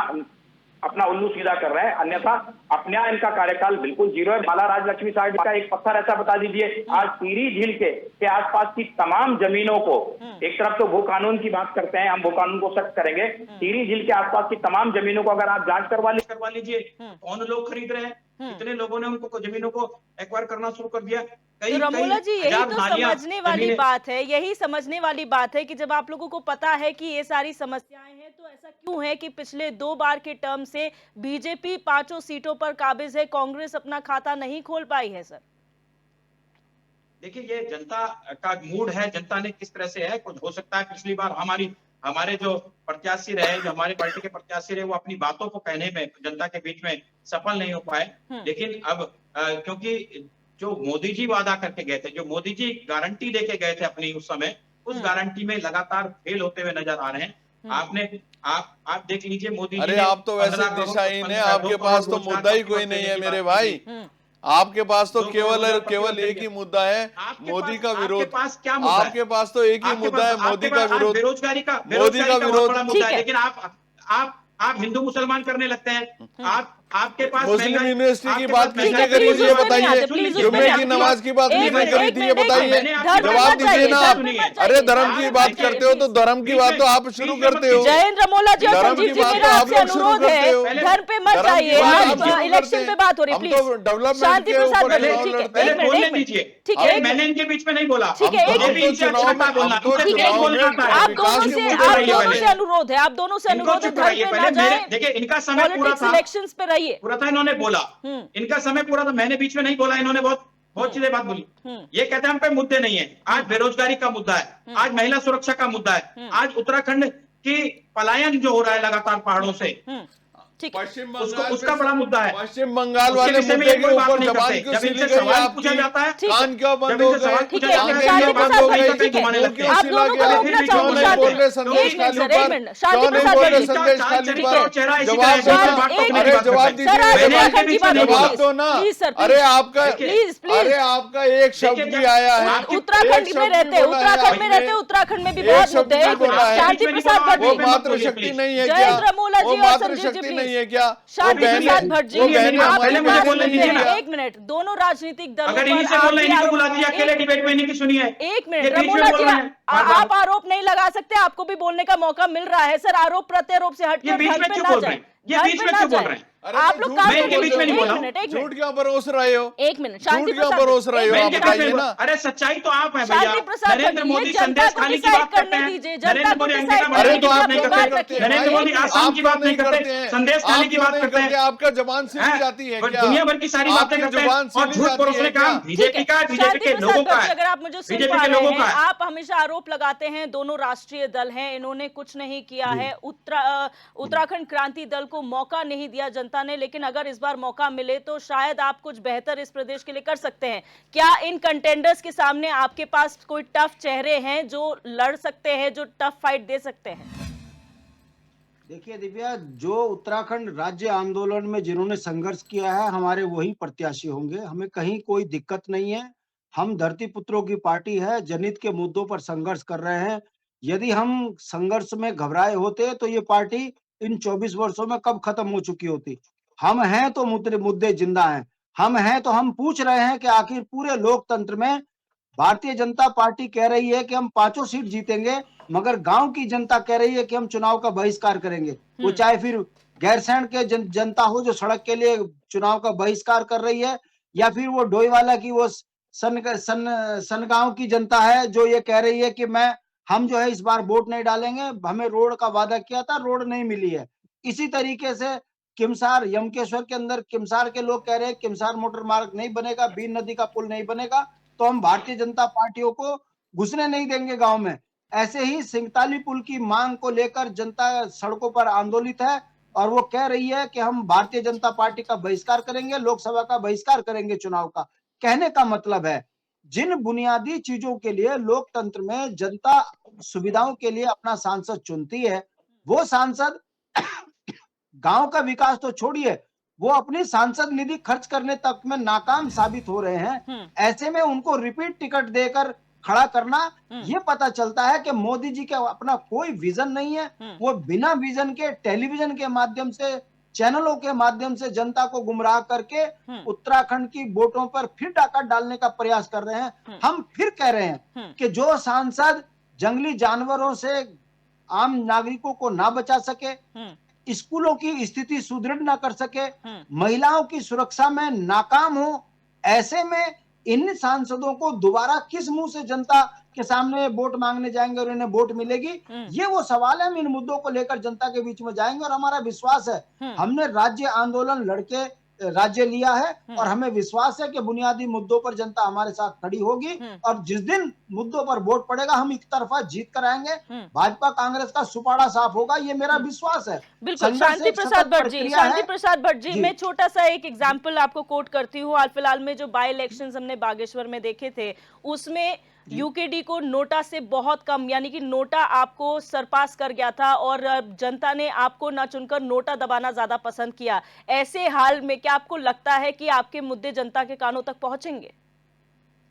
अपना उल्लू सीधा कर रहे हैं, अन्यथा अपने यहाँ इनका कार्यकाल बिल्कुल जीरो है। माला राजलक्ष्मी साहब का एक पत्थर ऐसा बता दीजिए, आज टिहरी झील के आसपास की तमाम जमीनों को, एक तरफ तो भू कानून की बात करते हैं, हम भू कानून को सख्त करेंगे, टिहरी झील के आसपास की तमाम जमीनों को अगर आप जांच करवा लीजिए, कौन लोग खरीद रहे हैं, कितने लोगों ने उनको जमीनों को एक्वायर करना शुरू कर दिया। तो रमोला जी, यही तो समझने वाली बात है, यही समझने वाली बात है कि जब आप लोगों को पता है कि ये सारी समस्याएं हैं, तो ऐसा क्यों है कि पिछले 2 बार के टर्म से बीजेपी 5 सीटों पर काबिज है, कांग्रेस अपना खाता नहीं खोल पाई है? सर देखिए, ये जनता का मूड है, जनता ने किस तरह से है, कुछ हो सकता है पिछली बार हमारे जो प्रत्याशी रहे, जो हमारे पार्टी के प्रत्याशी रहे, वो अपनी बातों को कहने में जनता के बीच में सफल नहीं हो पाए। लेकिन अब क्योंकि जो मोदी जी वादा करके गए थे, जो मोदी जी गारंटी लेके गए थे अपनी उस समय, उस गारंटी में लगातार फेल होते हुए नजर आ रहे हैं। आप देख लीजिए, मोदी जी अरे आप तो वैसे दिशाहीन है, आपके पास तो मुद्दा ही कोई नहीं है मेरे भाई। आपके पास तो केवल एक ही मुद्दा है, मोदी का विरोध। आपके पास क्या मुद्दा है? आपके पास तो एक ही मुद्दा है, मोदी का विरोध, बेरोजगारी का मोदी का विरोध। बड़ा मुद्दा है। लेकिन आप हिंदू मुसलमान करने लगते हैं। आपके पास मुस्लिम यूनिवर्सिटी की बात किसने करी थी ये बताइए, जुम्मे की नमाज की बात किसने करी थी ये बताइए, जवाब दीजिए ना आप। अरे धर्म की बात करते हो तो धर्म की बात तो आप शुरू करते हो, जयेंद्र रमोला जी और धर्म संजीव की जी, बात मेरा तो आप आपसे लोग शुरू अनुरोध करते है, हो, धर्म पे मत जाइए, आप इलेक्शन पे बात हो रही है, हम तो प्लीज डेवलपमेंट शांति के प्रसाद ऊपर जी, चुनाव ठीक है, लड़ते हैं। एक मिनट, दीजिए। ठीक है, मैंने इनके बीच में नहीं बोला। ठीक है, एक हम मिनट, तो चुनाव में आप दोनों से अनुरोध है, आप दोनों से अनुरोध है, धर्म पे ना जाए, देखिए, इनका समय पूरा था, इलेक्शंस पे रहिए। पूरा था, इन्होंने बोला, इनका समय पूरा था, मैंने बीच में नहीं बोला, इन्होंने बहुत चीजें बात बोली। ये कहते हैं हम पे मुद्दे नहीं है। आज बेरोजगारी का मुद्दा है, आज महिला सुरक्षा का मुद्दा है, आज उत्तराखंड की पलायन जो हो रहा है लगातार पहाड़ों से, पश्चिम उसका बड़ा मुद्दा है। पश्चिम बंगाल वाले मुद्दे के ऊपर जबान क्यों जब सीली इनसे गई सवाल आपकी? पूछा जाता है, कान क्यों बंद जब हो इनसे गए? सवाल ठीक पूछा है, जाता एक है, मिनट, शांति बंद प्रसाद हो भाई, गई, ठीक है, घुमाने लगते हैं। आप दोनों को रोकना चाहूंगी, नहीं बोल रहे शांति, संदेश एक मिनट खाली सर, एक पर, मिनट, शांति क्यों नहीं प्रसाद बोल रहे भाई, संदेश खाली ठीक पर? है, चेहरा इसी जवाब तरह दो से ना। बात तो अरे जवाब सर, दीजिए, आप मैंने उत्तराखंड की बात जवाब कीजिए। दो ना। प्लीज सर, अरे आपका प्लीज, अरे आपका एक शब्द भी आया है, उत्तराखंड में रहते हैं, उत्तराखंड में रहते हैं, उत्तराखंड में भी बहुत मुद्दे हैं। शांति प्रसाद भट्ट वो जी, मात्र शक्ति नहीं है क्या? जयेंद्र रमोला वो जी और मात्र संजीव जी, शक्ति प्लीज। नहीं है क्या? शांति प्रसाद भट्ट जी, वो बहनें आप हमारी बात बहनें सुनते नहीं हैं, है। एक मिनट, दोनों राजनीतिक दलों अगर पर इन्हीं से बोलना, इन्हीं को बुला दीजिए, अकेले एक डिबेट में इन्हीं की सुनिए। मिनट, ये बीच में रमोला बोल जी, रहे हैं। आप आरोप नहीं लगा सकते, आपको भी बोलने का मौका मिल रहा है। सर, आरोप प्रत्यारोप से ये हटकर बीच घर में पे क्यों ना बोल रहे जाए, हैं? ये घर बीच पे में ना क्यों बोल जाए। रहे हैं? अरे आप तो लोग झूठ काम मैं इनके बीच में नहीं बोला। एक झूठ मिनट, क्यों परोस रहे हो? एक मिनट, शांति झूठ क्यों प्रसाद परोस रहे हो? मैं आप इनके बीच में बताइए बोला। ना। अरे सच्चाई तो आप है भैया। शांति प्रसाद नरेंद्र भट्ट, मोदी ये जनता संदेश को खाली की डिसाइड बात करते करने हैं। दीजिए, जनता नरेंद्र को मोदी डिसाइड अंडे का अरे करने तो दीजिए, आप अपनी क्यों बात नहीं रखिए। करते? नरेंद्र मोदी आसाम की बात नहीं करते, संदेश आप खाली की क्यों बात नहीं करते हैं। आपका जबान सीधी जाती है क्या? दुनिया भर की सारी बातें आपकी करते हैं जुबान और सीधी झूठ जाती परोसने है का क्या? काम बीजेपी का, बीजेपी शांति के प्रसाद लोगों का भट्ट जी, है। अगर आप मुझे सुन बीजेपी पा के रहे लोगों हैं, का है। आप हमेशा आरोप लगाते हैं दोनों राष्ट्रीय दल हैं, इन्होंने कुछ नहीं किया है, उत्तराखंड क्रांति दल को मौका नहीं दिया जनता ने, लेकिन अगर इस बार मौका मिले तो शायद आप कुछ बेहतर इस प्रदेश के लिए कर सकते हैं। क्या इन कंटेंडर्स के सामने आपके पास कोई टफ चेहरे हैं जो लड़ सकते हैं, जो टफ फाइट दे सकते हैं? देखिए दिव्या, जो उत्तराखंड राज्य आंदोलन में जिन्होंने संघर्ष किया है, हमारे वही प्रत्याशी होंगे। हमें कहीं कोई दिक्कत नहीं है। हम धरती पुत्रों की पार्टी है, जनहित के मुद्दों पर संघर्ष कर रहे हैं। यदि हम संघर्ष में घबराए होते तो ये पार्टी इन 24 वर्षों में कब खत्म हो चुकी होती। हम हैं तो मुद्दे जिंदा हैं। हम हैं तो हम पूछ रहे हैं कि आखिर पूरे लोकतंत्र में भारतीय जनता पार्टी कह रही है कि हम 5 सीट जीतेंगे, मगर गांव की जनता कह रही है कि हम चुनाव का बहिष्कार करेंगे। वो चाहे फिर गैरसैंण के जनता हो जो सड़क के लिए चुनाव का बहिष्कार कर रही है, या फिर वो डोईवाला की वो सनगांव की जनता है जो ये कह रही है कि हम जो है इस बार वोट नहीं डालेंगे, हमें रोड का वादा किया था, रोड नहीं मिली है। इसी तरीके से किमसार यमकेश्वर के अंदर किमसार के लोग कह रहे हैं किमसार मोटर मार्ग नहीं बनेगा, बीन नदी का पुल नहीं बनेगा, तो हम भारतीय जनता पार्टियों को घुसने नहीं देंगे गांव में। ऐसे ही सिंगताली पुल की मांग को लेकर जनता सड़कों पर आंदोलित है और वो कह रही है कि हम भारतीय जनता पार्टी का बहिष्कार करेंगे, लोकसभा का बहिष्कार करेंगे चुनाव का। कहने का मतलब है जिन बुनियादी चीजों के लिए लोकतंत्र में जनता सुविधाओं के लिए अपना सांसद चुनती है, वो सांसद गांव का विकास तो छोड़िए, वो अपनी सांसद निधि खर्च करने तक में नाकाम साबित हो रहे हैं। ऐसे में उनको रिपीट टिकट देकर खड़ा करना, ये पता चलता है कि मोदी जी का अपना कोई विजन नहीं है। वो बिना विजन के टेलीविजन के माध्यम से चैनलों के माध्यम से जनता को गुमराह करके उत्तराखंड की वोटों पर फिर डाका डालने का प्रयास कर रहे हैं। हम फिर कह रहे हैं कि जो सांसद जंगली जानवरों से आम नागरिकों को ना बचा सके, स्कूलों की स्थिति सुदृढ़ ना कर सके, महिलाओं की सुरक्षा में नाकाम हो, ऐसे में इन सांसदों को दोबारा किस मुंह से जनता के सामने वोट मांगने जाएंगे और इन्हें वोट मिलेगी, ये वो सवाल है। हम इन मुद्दों को लेकर जनता के बीच में जाएंगे और हमारा विश्वास है, हमने राज्य आंदोलन लड़के राज्य लिया है और हमें विश्वास है कि बुनियादी मुद्दों पर जनता हमारे साथ खड़ी होगी और जिस दिन मुद्दों पर वोट पड़ेगा हम एक तरफा जीत कर आएंगे। भाजपा कांग्रेस का सुपाड़ा साफ होगा, ये मेरा विश्वास है। बिल्कुल। शांति प्रसाद भट्ट जी, मैं छोटा सा एक एग्जाम्पल आपको कोट करती हूँ। हाल फिलहाल में जो बाई इलेक्शंस हमने बागेश्वर में देखे थे, उसमें यूकेडी को नोटा से बहुत कम, यानी कि नोटा आपको सरपास कर गया था और जनता ने आपको ना चुनकर नोटा दबाना ज्यादा पसंद किया। ऐसे हाल में क्या आपको लगता है कि आपके मुद्दे जनता के कानों तक पहुंचेंगे?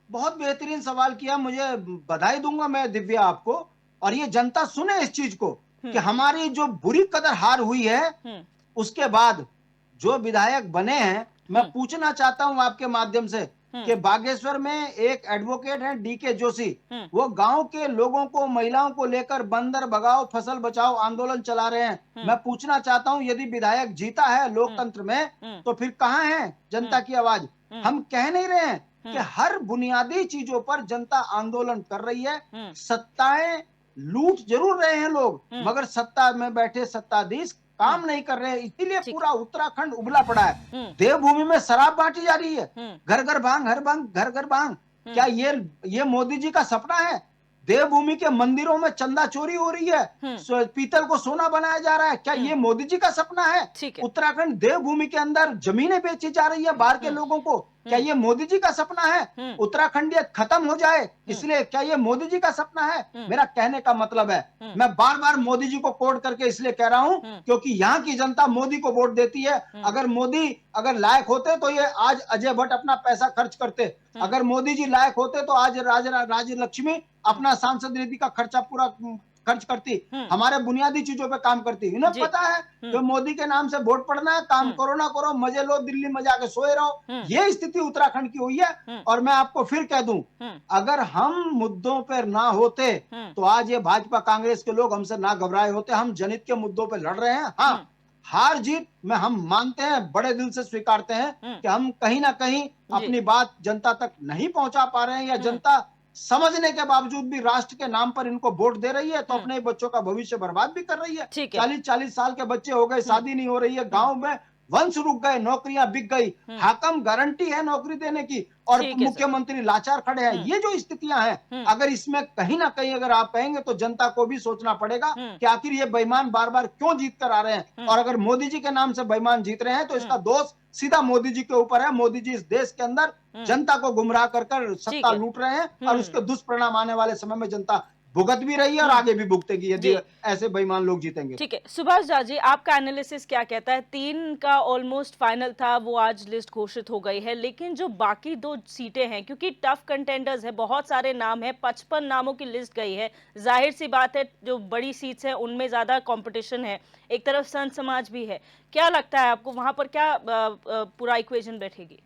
बहुत बेहतरीन सवाल किया, मुझे बधाई दूंगा मैं दिव्या आपको। और ये जनता सुने इस चीज को कि हमारी जो बुरी कदर हार हुई है, उसके बाद जो विधायक बने हैं, मैं पूछना चाहता हूं आपके माध्यम से कि बागेश्वर में एक एडवोकेट है डीके जोशी, वो गांव के लोगों को, महिलाओं को लेकर बंदर भगाओ फसल बचाओ आंदोलन चला रहे हैं। मैं पूछना चाहता हूं, यदि विधायक जीता है लोकतंत्र में, तो फिर कहां है जनता की आवाज? हम कह नहीं रहे हैं कि हर बुनियादी चीजों पर जनता आंदोलन कर रही है। सत्ताएं लूट जरूर रहे हैं लोग, मगर सत्ता में बैठे सत्ताधीश काम नहीं कर रहे हैं, इसीलिए पूरा उत्तराखंड उबला पड़ा है। देवभूमि में शराब बांटी जा रही है, घर घर भांग, हर भांग, घर घर भांग। क्या ये मोदी जी का सपना है? देवभूमि के मंदिरों में चंदा चोरी हो रही है, पीतल को सोना बनाया जा रहा है, क्या ये मोदी जी का सपना है? उत्तराखंड देवभूमि के अंदर जमीनें बेची जा रही है बाहर के लोगों को, क्या ये मोदी जी का सपना है? उत्तराखंडियत खत्म हो जाए, इसलिए क्या ये मोदी जी का सपना है? मेरा कहने का मतलब है, मैं बार बार मोदी जी को कोट करके इसलिए कह रहा हूं क्योंकि यहाँ की जनता मोदी को वोट देती है। अगर मोदी अगर लायक होते तो ये आज अजय भट्ट अपना पैसा खर्च करते, अगर मोदी जी लायक होते तो आज राज्य लक्ष्मी अपना सांसद निधि का खर्चा पूरा खर्च करती, हमारे बुनियादी चीजों पे काम करती। इन्हें पता है कि मोदी के नाम से वोट पड़ना है, काम करो ना करो, मजे लो, दिल्ली में जाके सोए रहो। ये स्थिति उत्तराखंड की हुई है। और मैं आपको फिर कह दूं, अगर हम मुद्दों पर ना होते तो आज ये भाजपा कांग्रेस के लोग हमसे ना घबराए होते। हम जनहित के मुद्दों पर लड़ रहे हैं। हाँ, हार जीत में हम मानते हैं, बड़े दिल से स्वीकारते हैं कि हम कहीं ना कहीं अपनी बात जनता तक नहीं पहुंचा पा रहे हैं, या जनता समझने के बावजूद भी राष्ट्र के नाम पर इनको वोट दे रही है तो अपने बच्चों का भविष्य बर्बाद भी कर रही है। 40-40 साल के बच्चे हो गए, शादी नहीं हो रही है, गांव में वंश रुक गए, नौकरियां बिक गई, हाकम गारंटी है नौकरी देने की और मुख्यमंत्री लाचार खड़े हैं। ये जो स्थितियां हैं, अगर इसमें कहीं ना कहीं अगर आप कहेंगे तो जनता को भी सोचना पड़ेगा कि आखिर ये बेईमान बार बार क्यों जीत कर आ रहे हैं। और अगर मोदी जी के नाम से बेईमान जीत रहे हैं तो इसका दोष सीधा मोदी जी के ऊपर है। मोदी जी इस देश के अंदर जनता को गुमराह कर सत्ता लूट रहे हैं और उसके दुष्परिणाम आने वाले समय में जनता भुगत भी रही है और आगे भी भुगतेगी यदि ऐसे बेईमान लोग जीतेंगे। ठीक है, सुभाष झा जी, आपका एनालिसिस क्या कहता है? 3 का ऑलमोस्ट फाइनल था, वो आज लिस्ट घोषित हो गई है, लेकिन जो बाकी 2 सीटें हैं, क्योंकि टफ कंटेंडर्स है, बहुत सारे नाम है, 55 नामों की लिस्ट गई है, जाहिर सी बात है जो बड़ी सीट्स है उनमें ज्यादा कंपटीशन है, एक तरफ संत समाज भी है। क्या लगता है आपको वहां पर क्या पूरा इक्वेशन बैठेगी?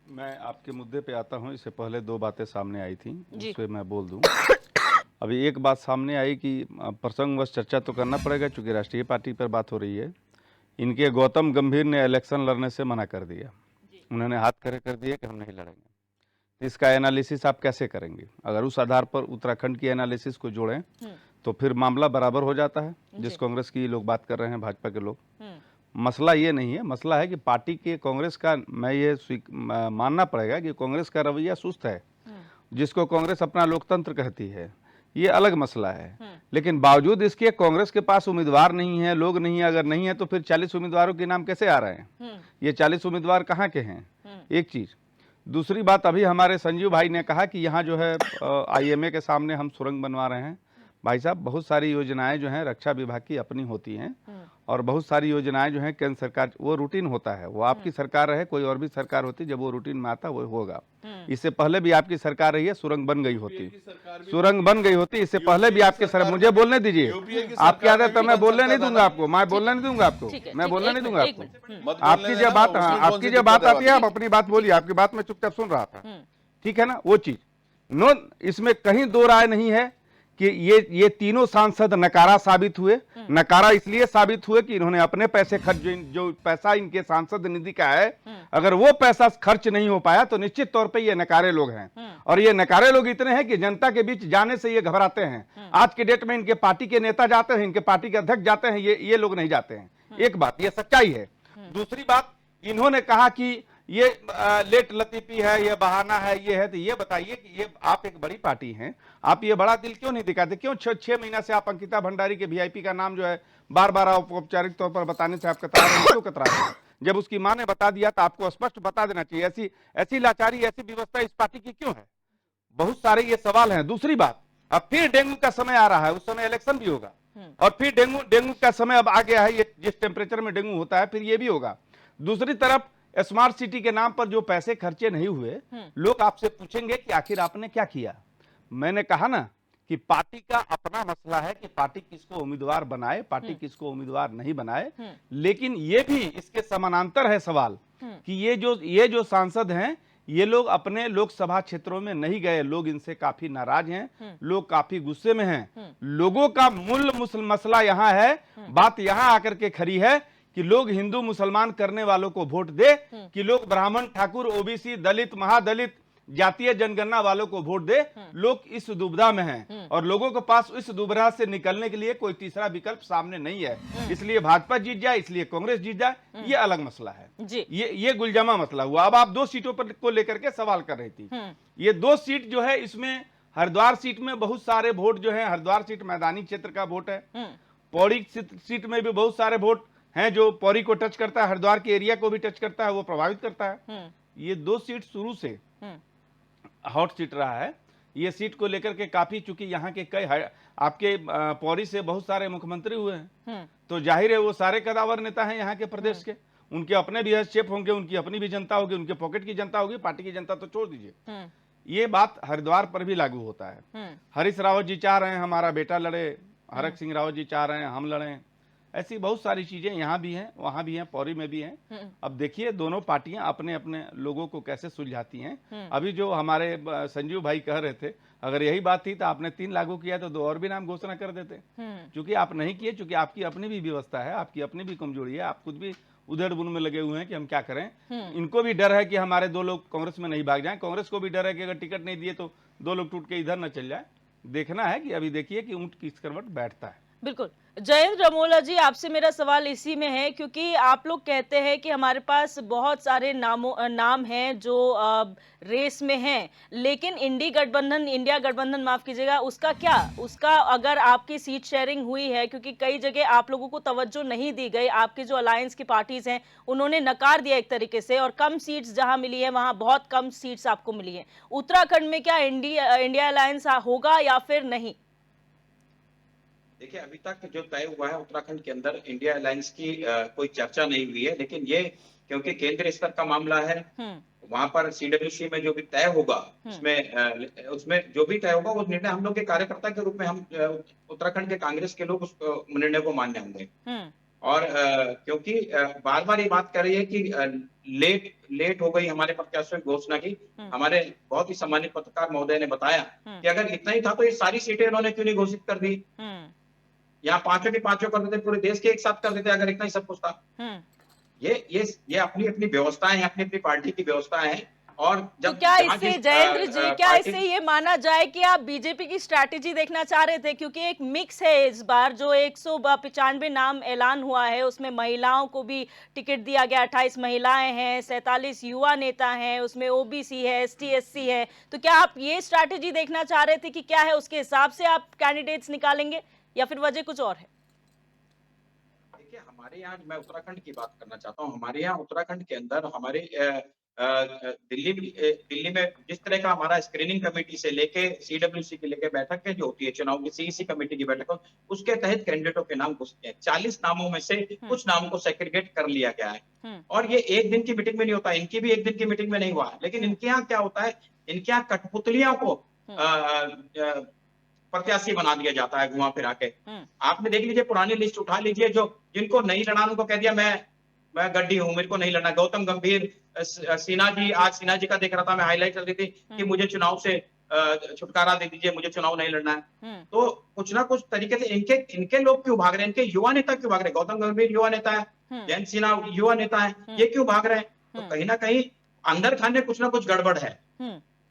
मैं आपके मुद्दे पे आता हूं, इससे पहले 2 बातें सामने आई थी, उससे मैं बोल दूं। अभी एक बात सामने आई कि प्रसंगवश चर्चा तो करना पड़ेगा क्योंकि राष्ट्रीय पार्टी पर बात हो रही है। इनके गौतम गंभीर ने इलेक्शन लड़ने से मना कर दिया, उन्होंने हाथ खड़े कर दिए कि हम नहीं लड़ेंगे। इसका एनालिसिस आप कैसे करेंगे? अगर उस आधार पर उत्तराखंड की एनालिसिस को जोड़ें तो फिर मामला बराबर हो जाता है। जिस कांग्रेस की लोग बात कर रहे हैं, भाजपा के लोग, मसला ये नहीं है, मसला है कि पार्टी के कांग्रेस का, मैं ये मानना पड़ेगा कि कांग्रेस का रवैया सुस्त है। जिसको कांग्रेस अपना लोकतंत्र कहती है, ये अलग मसला है, लेकिन बावजूद इसके कांग्रेस के पास उम्मीदवार नहीं है, लोग नहीं है। अगर नहीं है तो फिर 40 उम्मीदवारों के नाम कैसे आ रहे हैं? ये 40 उम्मीदवार कहाँ के हैं? एक चीज। दूसरी बात, अभी हमारे संजीव भाई ने कहा कि यहाँ जो है IMA के सामने हम सुरंग बनवा रहे हैं। भाई साहब बहुत सारी योजनाएं जो हैं रक्षा विभाग की अपनी होती हैं और बहुत सारी योजनाएं जो हैं केंद्र सरकार, वो रूटीन होता है। वो आपकी सरकार रहे कोई और भी सरकार होती, जब वो रूटीन में आता वो होगा। इससे पहले भी आपकी सरकार रही है, सुरंग बन गई होती, सुरंग बन गई होती, इससे पहले भी आपके सर, मुझे बोलने दीजिए, आपकी आदत है, मैं बोलने नहीं दूंगा आपको, मैं बोलने नहीं दूंगा आपको, मैं बोलने नहीं दूंगा आपको। आपकी जब बात, आपकी जब बात आती है आप अपनी बात बोलिए, आपकी बात मैं चुपचाप सुन रहा था, ठीक है ना। वो चीज नो, इसमें कहीं दो राय नहीं है कि ये तीनों सांसद नकारा साबित हुए। नकारा इसलिए साबित हुए कि इन्होंने अपने पैसे खर्च, जो पैसा इनके सांसद निधि का है, अगर वो पैसा खर्च नहीं हो पाया तो निश्चित तौर पे ये नकारे लोग हैं। और ये नकारे लोग इतने हैं कि जनता के बीच जाने से ये घबराते हैं। आज के डेट में इनके पार्टी के नेता जाते हैं, इनके पार्टी के अध्यक्ष जाते हैं, ये लोग नहीं जाते हैं। एक बात, ये सच्चाई है। दूसरी बात, इन्होंने कहा कि ये लेट लतीफी है, ये बहाना है, ये है। तो ये बताइए कि ये आप एक बड़ी पार्टी हैं, आप ये बड़ा दिल क्यों नहीं दिखाते? क्यों 6 महीना से आप अंकिता भंडारी के वीआईपी का नाम जो है बार बार औपचारिक तौर पर बताने से आप कतरा रहे हैं? क्यों कतरा रहे हैं? जब उसकी मां ने बता दिया तो आपको स्पष्ट बता देना चाहिए। ऐसी लाचारी, ऐसी व्यवस्था इस पार्टी की क्यों है? बहुत सारे ये सवाल हैं। दूसरी बात, अब फिर डेंगू का समय आ रहा है, उस समय इलेक्शन भी होगा और फिर डेंगू का समय अब आ गया है। ये जिस टेम्परेचर में डेंगू होता है फिर ये भी होगा। दूसरी तरफ स्मार्ट सिटी के नाम पर जो पैसे खर्चे नहीं हुए, लोग आपसे पूछेंगे कि आखिर आपने क्या किया। मैंने कहा ना कि पार्टी का अपना मसला है कि पार्टी किसको उम्मीदवार बनाए, पार्टी किसको उम्मीदवार नहीं बनाए। लेकिन ये भी इसके समानांतर है सवाल कि ये जो सांसद हैं, ये लोग अपने लोकसभा क्षेत्रों में नहीं गए। लोग इनसे काफी नाराज हैं, लोग काफी गुस्से में हैं। लोगों का मूल मसला यहाँ है, बात यहाँ आकर के खड़ी है कि लोग हिंदू मुसलमान करने वालों को वोट दे, कि लोग ब्राह्मण, ठाकुर, ओबीसी, दलित, महादलित, जातीय जनगणना वालों को वोट दे। लोग इस दुविधा में हैं और लोगों के पास इस दुविधा से निकलने के लिए कोई तीसरा विकल्प सामने नहीं है। इसलिए भाजपा जीत जाए, इसलिए कांग्रेस जीत जाए, ये अलग मसला है जी। ये गुलजामा मसला हुआ। अब आप 2 सीटों पर को लेकर के सवाल कर रही थी। ये 2 सीट जो है, इसमें हरिद्वार सीट में बहुत सारे वोट जो है, हरिद्वार सीट मैदानी क्षेत्र का वोट है। पौड़ी सीट में भी बहुत सारे वोट हैं जो पौड़ी को टच करता है, हरिद्वार के एरिया को भी टच करता है, वो प्रभावित करता है। ये 2 सीट शुरू से हॉट सीट रहा है। ये सीट को लेकर के काफी, चूंकि यहाँ के कई आपके पौड़ी से बहुत सारे मुख्यमंत्री हुए हैं, तो जाहिर है वो सारे कदावर नेता हैं यहाँ के प्रदेश के। उनके अपने भी हस्तक्षेप होंगे, उनकी अपनी भी जनता होगी, उनके पॉकेट की जनता होगी, पार्टी की जनता तो छोड़ दीजिए। ये बात हरिद्वार पर भी लागू होता है। हरीश रावत जी चाह रहे हैं हमारा बेटा लड़े, हरक सिंह रावत जी चाह रहे हैं हम लड़ें। ऐसी बहुत सारी चीजें यहाँ भी हैं, वहां भी हैं, पौड़ी में भी हैं। अब देखिए दोनों पार्टियां अपने अपने लोगों को कैसे सुलझाती हैं। अभी जो हमारे संजीव भाई कह रहे थे, अगर यही बात थी तो आपने 3 लागू किया तो 2 और भी नाम घोषणा कर देते। क्योंकि आप नहीं किए, क्योंकि आपकी अपनी भी व्यवस्था है, आपकी अपनी भी कमजोरी है, आप खुद भी उधेड़ बुन में लगे हुए हैं कि हम क्या करें। इनको भी डर है कि हमारे 2 लोग कांग्रेस में नहीं भाग जाएं, कांग्रेस को भी डर है कि अगर टिकट नहीं दिए तो 2 लोग टूट के इधर न चल जाए। देखना है कि अभी देखिए कि ऊंट किस करवट बैठता है। बिल्कुल। जयेंद्र रमोला जी, आपसे मेरा सवाल इसी में है, क्योंकि आप लोग कहते हैं कि हमारे पास बहुत सारे नाम हैं जो रेस में हैं, लेकिन इंडिया गठबंधन माफ कीजिएगा, उसका क्या, उसका अगर आपकी सीट शेयरिंग हुई है, क्योंकि कई जगह आप लोगों को तवज्जो नहीं दी गई, आपके जो अलायंस की पार्टीज हैं उन्होंने नकार दिया एक तरीके से, और कम सीट्स जहां मिली है वहां बहुत कम सीट्स आपको मिली है। उत्तराखंड में क्या इंडिया अलायंस होगा या फिर नहीं? देखिए, अभी तक जो तय हुआ है उत्तराखंड के अंदर इंडिया अलायंस की कोई चर्चा नहीं हुई है। लेकिन ये क्योंकि केंद्रीय स्तर का मामला है, वहां पर सीडब्ल्यूसी में जो भी तय होगा, उसमें जो भी तय होगा वो निर्णय हम लोग के कार्यकर्ता के रूप में, हम उत्तराखंड के कांग्रेस के लोग उस निर्णय को मान्य होंगे। और क्योंकि बार बार ये बात कर रही है कि लेट हो गई हमारे प्रत्याशियों की घोषणा की। हमारे बहुत ही सम्मानित पत्रकार महोदय ने बताया कि अगर इतना ही था तो ये सारी सीटें इन्होंने क्यों नहीं घोषित कर दी, यहाँ 5 की 5 कर देते, पूरे देश के एक साथ कर देते अगर इतना ही सब कुछ था। ये अपनी अपनी व्यवस्थाएं हैं, अपनी अपनी पार्टी की व्यवस्थाएं हैं। और जब तो क्या इससे जयेंद्र जी, क्या इससे ये माना जाए कि आप बीजेपी की स्ट्रैटेजी देखना चाह रहे थे? क्योंकि एक मिक्स है इस बार, जो 195 नाम ऐलान हुआ है उसमें महिलाओं को भी टिकट दिया गया, 28 महिलाएं हैं, 47 युवा नेता हैं, उसमें ओबीसी है, एसटी एससी है। तो क्या आप ये स्ट्रैटेजी देखना चाह रहे थे कि क्या है, उसके हिसाब से आप कैंडिडेट्स निकालेंगे या फिर वजह कुछ और है? देखिए, हमारे यहाँ, मैं उत्तराखंड की बात करना चाहता हूँ, हमारे यहाँ उत्तराखंड के अंदर हमारे दिल्ली में जिस तरह का हमारा स्क्रीनिंग कमेटी से लेके CWC की लेके बैठक जो होती है, चुनाव की CEC कमेटी की बैठक, उसके तहत कैंडिडेटों के नाम घुसते हैं। 40 नामों में से कुछ नामों को सेग्रीगेट कर लिया गया है और ये एक दिन की मीटिंग में नहीं होता, इनकी भी एक दिन की मीटिंग में नहीं हुआ। लेकिन इनके यहाँ क्या होता है, इनके यहाँ कठपुतलियों को प्रत्याशी बना दिया जाता है घुमा फिरा के। आपने देख लीजिए, पुरानी लिस्ट उठा लीजिए, जो जिनको नहीं लड़ना उनको कह दिया मैं गड्डी हूं, मेरे को नहीं लड़ना। गौतम गंभीर, सिन्हा जी, आज सिन्हा जी का देख रहा था मैं, हाईलाइट कर रही थी कि मुझे चुनाव से छुटकारा दे दीजिए, मुझे चुनाव नहीं लड़ना है। तो कुछ ना कुछ तरीके से इनके लोग क्यों भाग रहे हैं, इनके युवा नेता क्यों भाग रहे हैं? गौतम गंभीर युवा नेता है, जयंत सिन्हा युवा नेता है, ये क्यों भाग रहे हैं? तो कहीं ना कहीं अंदर खाने कुछ ना कुछ गड़बड़ है,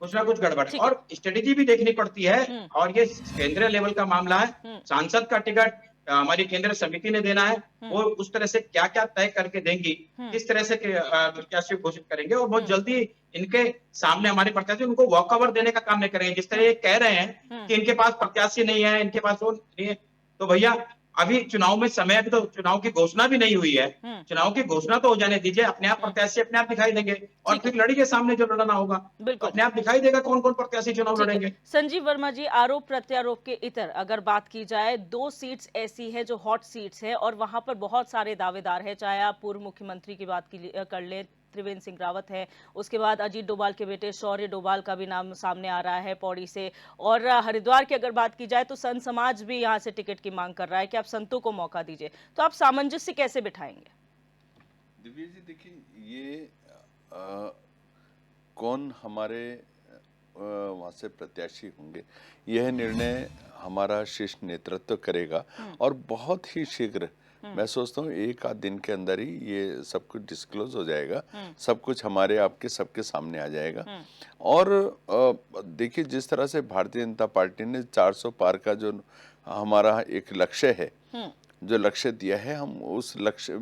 कुछ ना कुछ गड़बड़ है और स्ट्रेटेजी भी देखनी पड़ती है। और ये केंद्रीय लेवल का मामला है, सांसद का टिकट हमारी केंद्रीय समिति ने देना है, वो उस तरह से क्या क्या तय करके देंगी, किस तरह से प्रत्याशी घोषित करेंगे और बहुत जल्दी इनके सामने हमारे प्रत्याशी उनको वॉकओवर देने का काम नहीं करेंगे। जिस तरह ये कह रहे हैं कि इनके पास प्रत्याशी नहीं है, इनके पास वो नहीं है, तो भैया अभी चुनाव में समय, अभी तो चुनाव की घोषणा भी नहीं हुई है, चुनाव की घोषणा तो हो जाने दीजिए, अपने आप प्रत्याशी अपने आप दिखाई देंगे और फिर लड़िए सामने जो लड़ना होगा, अपने आप दिखाई देगा कौन कौन प्रत्याशी चुनाव लड़ेंगे। संजीव वर्मा जी, आरोप प्रत्यारोप के इतर अगर बात की जाए, 2 सीट्स ऐसी है जो हॉट सीट्स है और वहां पर बहुत सारे दावेदार है, चाहे आप पूर्व मुख्यमंत्री की बात कर ले, त्रिवेंद्र सिंह रावत है, उसके बाद अजीत डोभाल के बेटे शौर्य डोभाल का भी नाम सामने आ रहा है पौड़ी से, और हरिद्वार की अगर बात की जाए तो संत समाज भी यहां से टिकट की मांग कर रहा है कि आप संतों को मौका दीजिए। तो आप सामंजस्य कैसे बिठाएंगे? दिव्या जी देखिए, ये कौन हमारे वहाँ से प्रत्याशी होंगे, यह निर्णय हमारा शीर्ष नेतृत्व करेगा और बहुत ही शीघ्र, मैं सोचता हूँ 1 आध दिन के अंदर ही ये सब कुछ डिस्क्लोज हो जाएगा, सब कुछ हमारे आपके सबके सामने आ जाएगा। और देखिए, जिस तरह से भारतीय जनता पार्टी ने 400 पार का जो हमारा एक लक्ष्य है, जो लक्ष्य दिया है, हम उस लक्ष्य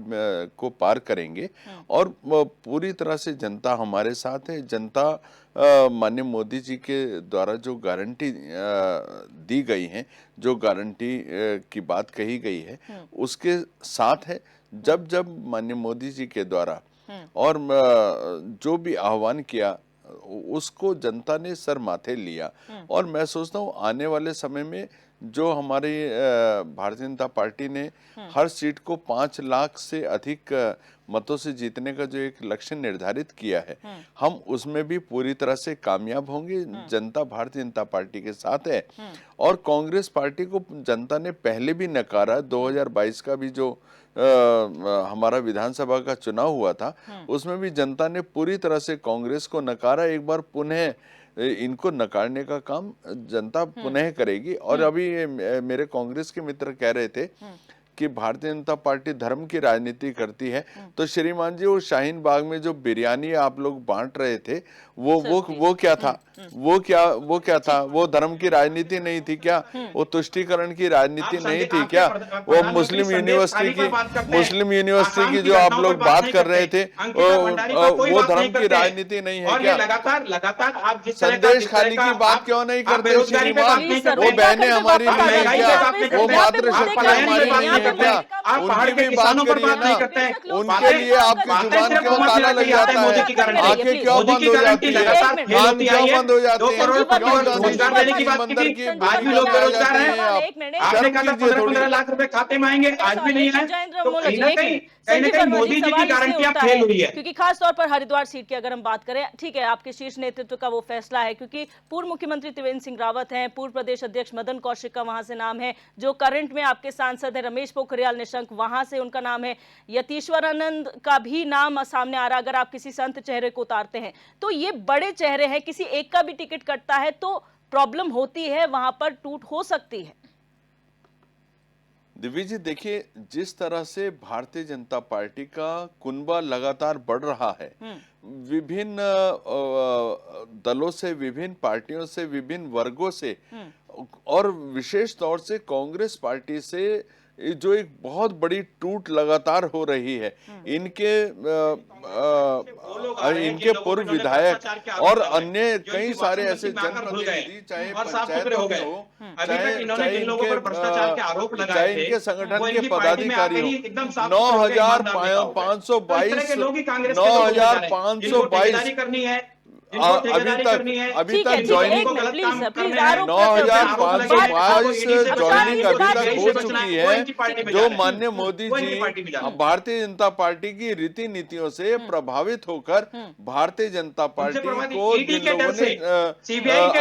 को पार करेंगे और पूरी तरह से जनता हमारे साथ है। जनता माननीय मोदी जी के द्वारा जो गारंटी दी गई है, जो गारंटी की बात कही गई है, उसके साथ है। जब जब माननीय मोदी जी के द्वारा और जो भी आह्वान किया, उसको जनता ने सर माथे लिया और मैं सोचता हूँ आने वाले समय में जो हमारी भारतीय जनता पार्टी ने हर सीट को 5 लाख से अधिक मतों से जीतने का जो एक लक्ष्य निर्धारित किया है, हम उसमें भी पूरी तरह से कामयाब होंगे। जनता भारतीय जनता पार्टी के साथ है और कांग्रेस पार्टी को जनता ने पहले भी नकारा। 2022 का भी जो हमारा विधानसभा का चुनाव हुआ था, उसमें भी जनता ने पूरी तरह से कांग्रेस को नकारा। एक बार पुनः इनको नकारने का काम जनता पुनः करेगी। और अभी मेरे कांग्रेस के मित्र कह रहे थे कि भारतीय जनता पार्टी धर्म की राजनीति करती है, तो श्रीमान जी, वो शाहीन बाग में जो बिरयानी आप लोग बांट रहे थे, वो क्या था? वो क्या था? वो धर्म की राजनीति नहीं थी क्या? वो तुष्टीकरण की राजनीति नहीं थी क्या? वो मुस्लिम यूनिवर्सिटी की जो आप लोग बात कर रहे थे, वो धर्म की राजनीति नहीं है क्या? लगातार आप संदेश खाली की बात क्यों नहीं करते श्रीमान? वो बहनें हमारी नहीं है क्या? वो मातृशक्ति हमारी नहीं है क्या? उनकी भी बात करिए ना। उनके लिए आपकी जुबान क्यों ताला लग जाता है? आंखें क्यों बंद हो जाती है? कान क्यों बंद हो जाते हैं? रोजगार देने की बात की थी, आज भी लोग बेरोजगार हैं। आपने कहा था 15-15 लाख रुपए खाते में आएंगे, आज भी नहीं है। तो कहीं ना कहीं मोदी जी की गारंटियां फेल हुई है। क्योंकि खास तौर पर हरिद्वार सीट की अगर हम बात करें, ठीक है, आपके शीर्ष नेतृत्व का वो फैसला है, क्योंकि पूर्व मुख्यमंत्री त्रिवेंद्र सिंह रावत हैं, पूर्व प्रदेश अध्यक्ष मदन कौशिक का वहां से नाम है, जो करंट में आपके सांसद है रमेश पोखरियाल निशंक, वहां से उनका नाम है, यतीश्वर आनंद का भी नाम सामने आ रहा। अगर आप किसी संत चेहरे को उतारते हैं तो ये बड़े चेहरे हैं, किसी एक का भी टिकट कटता है तो प्रॉब्लम होती है, वहां पर टूट हो सकती है। दिव्या जी देखिए, जिस तरह से भारतीय जनता पार्टी का कुनबा लगातार बढ़ रहा है, विभिन्न दलों से, विभिन्न पार्टियों से, विभिन्न वर्गों से और विशेष तौर से कांग्रेस पार्टी से जो एक बहुत बड़ी टूट लगातार हो रही है, इनके पूर्व विधायक और अन्य कई सारे ऐसे जनप्रतिनिधि, चाहे पंचायतों में हो, चाहे इनके संगठन के पदाधिकारी हो, 9,522 करनी है, अभी तक ज्वाइनिंग 9,522 ज्वाइनिंग अभी तक हो चुकी है, जो माननीय मोदी जी भारतीय जनता पार्टी की रीति नीतियों से प्रभावित होकर भारतीय जनता पार्टी को जिन लोगों ने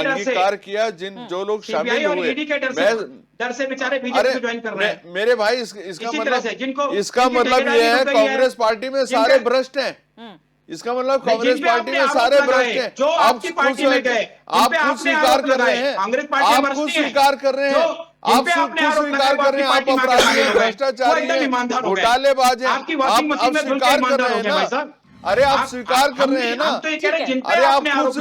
अंगीकार किया, जो लोग शामिल हुए, डर से बेचारे बीजेपी ज्वाइन कर रहे हैं। मेरे भाई इसका मतलब ये है कांग्रेस पार्टी में सारे भ्रष्ट हैं। इसका मतलब कांग्रेस पार्टी में सारे भ्रष्ट हैं। जो आपकी पार्टी में गए, आप खुद स्वीकार कर रहे हैं, आप खुद स्वीकार कर रहे हैं, आप खुद स्वीकार कर रहे हैं, आप अपराधी हैं, भ्रष्टाचारी हैं, घोटालेबाज हैं, आप स्वीकार कर रहे हैं ना। अरे आप स्वीकार कर रहे हैं ना, अरे आप खुद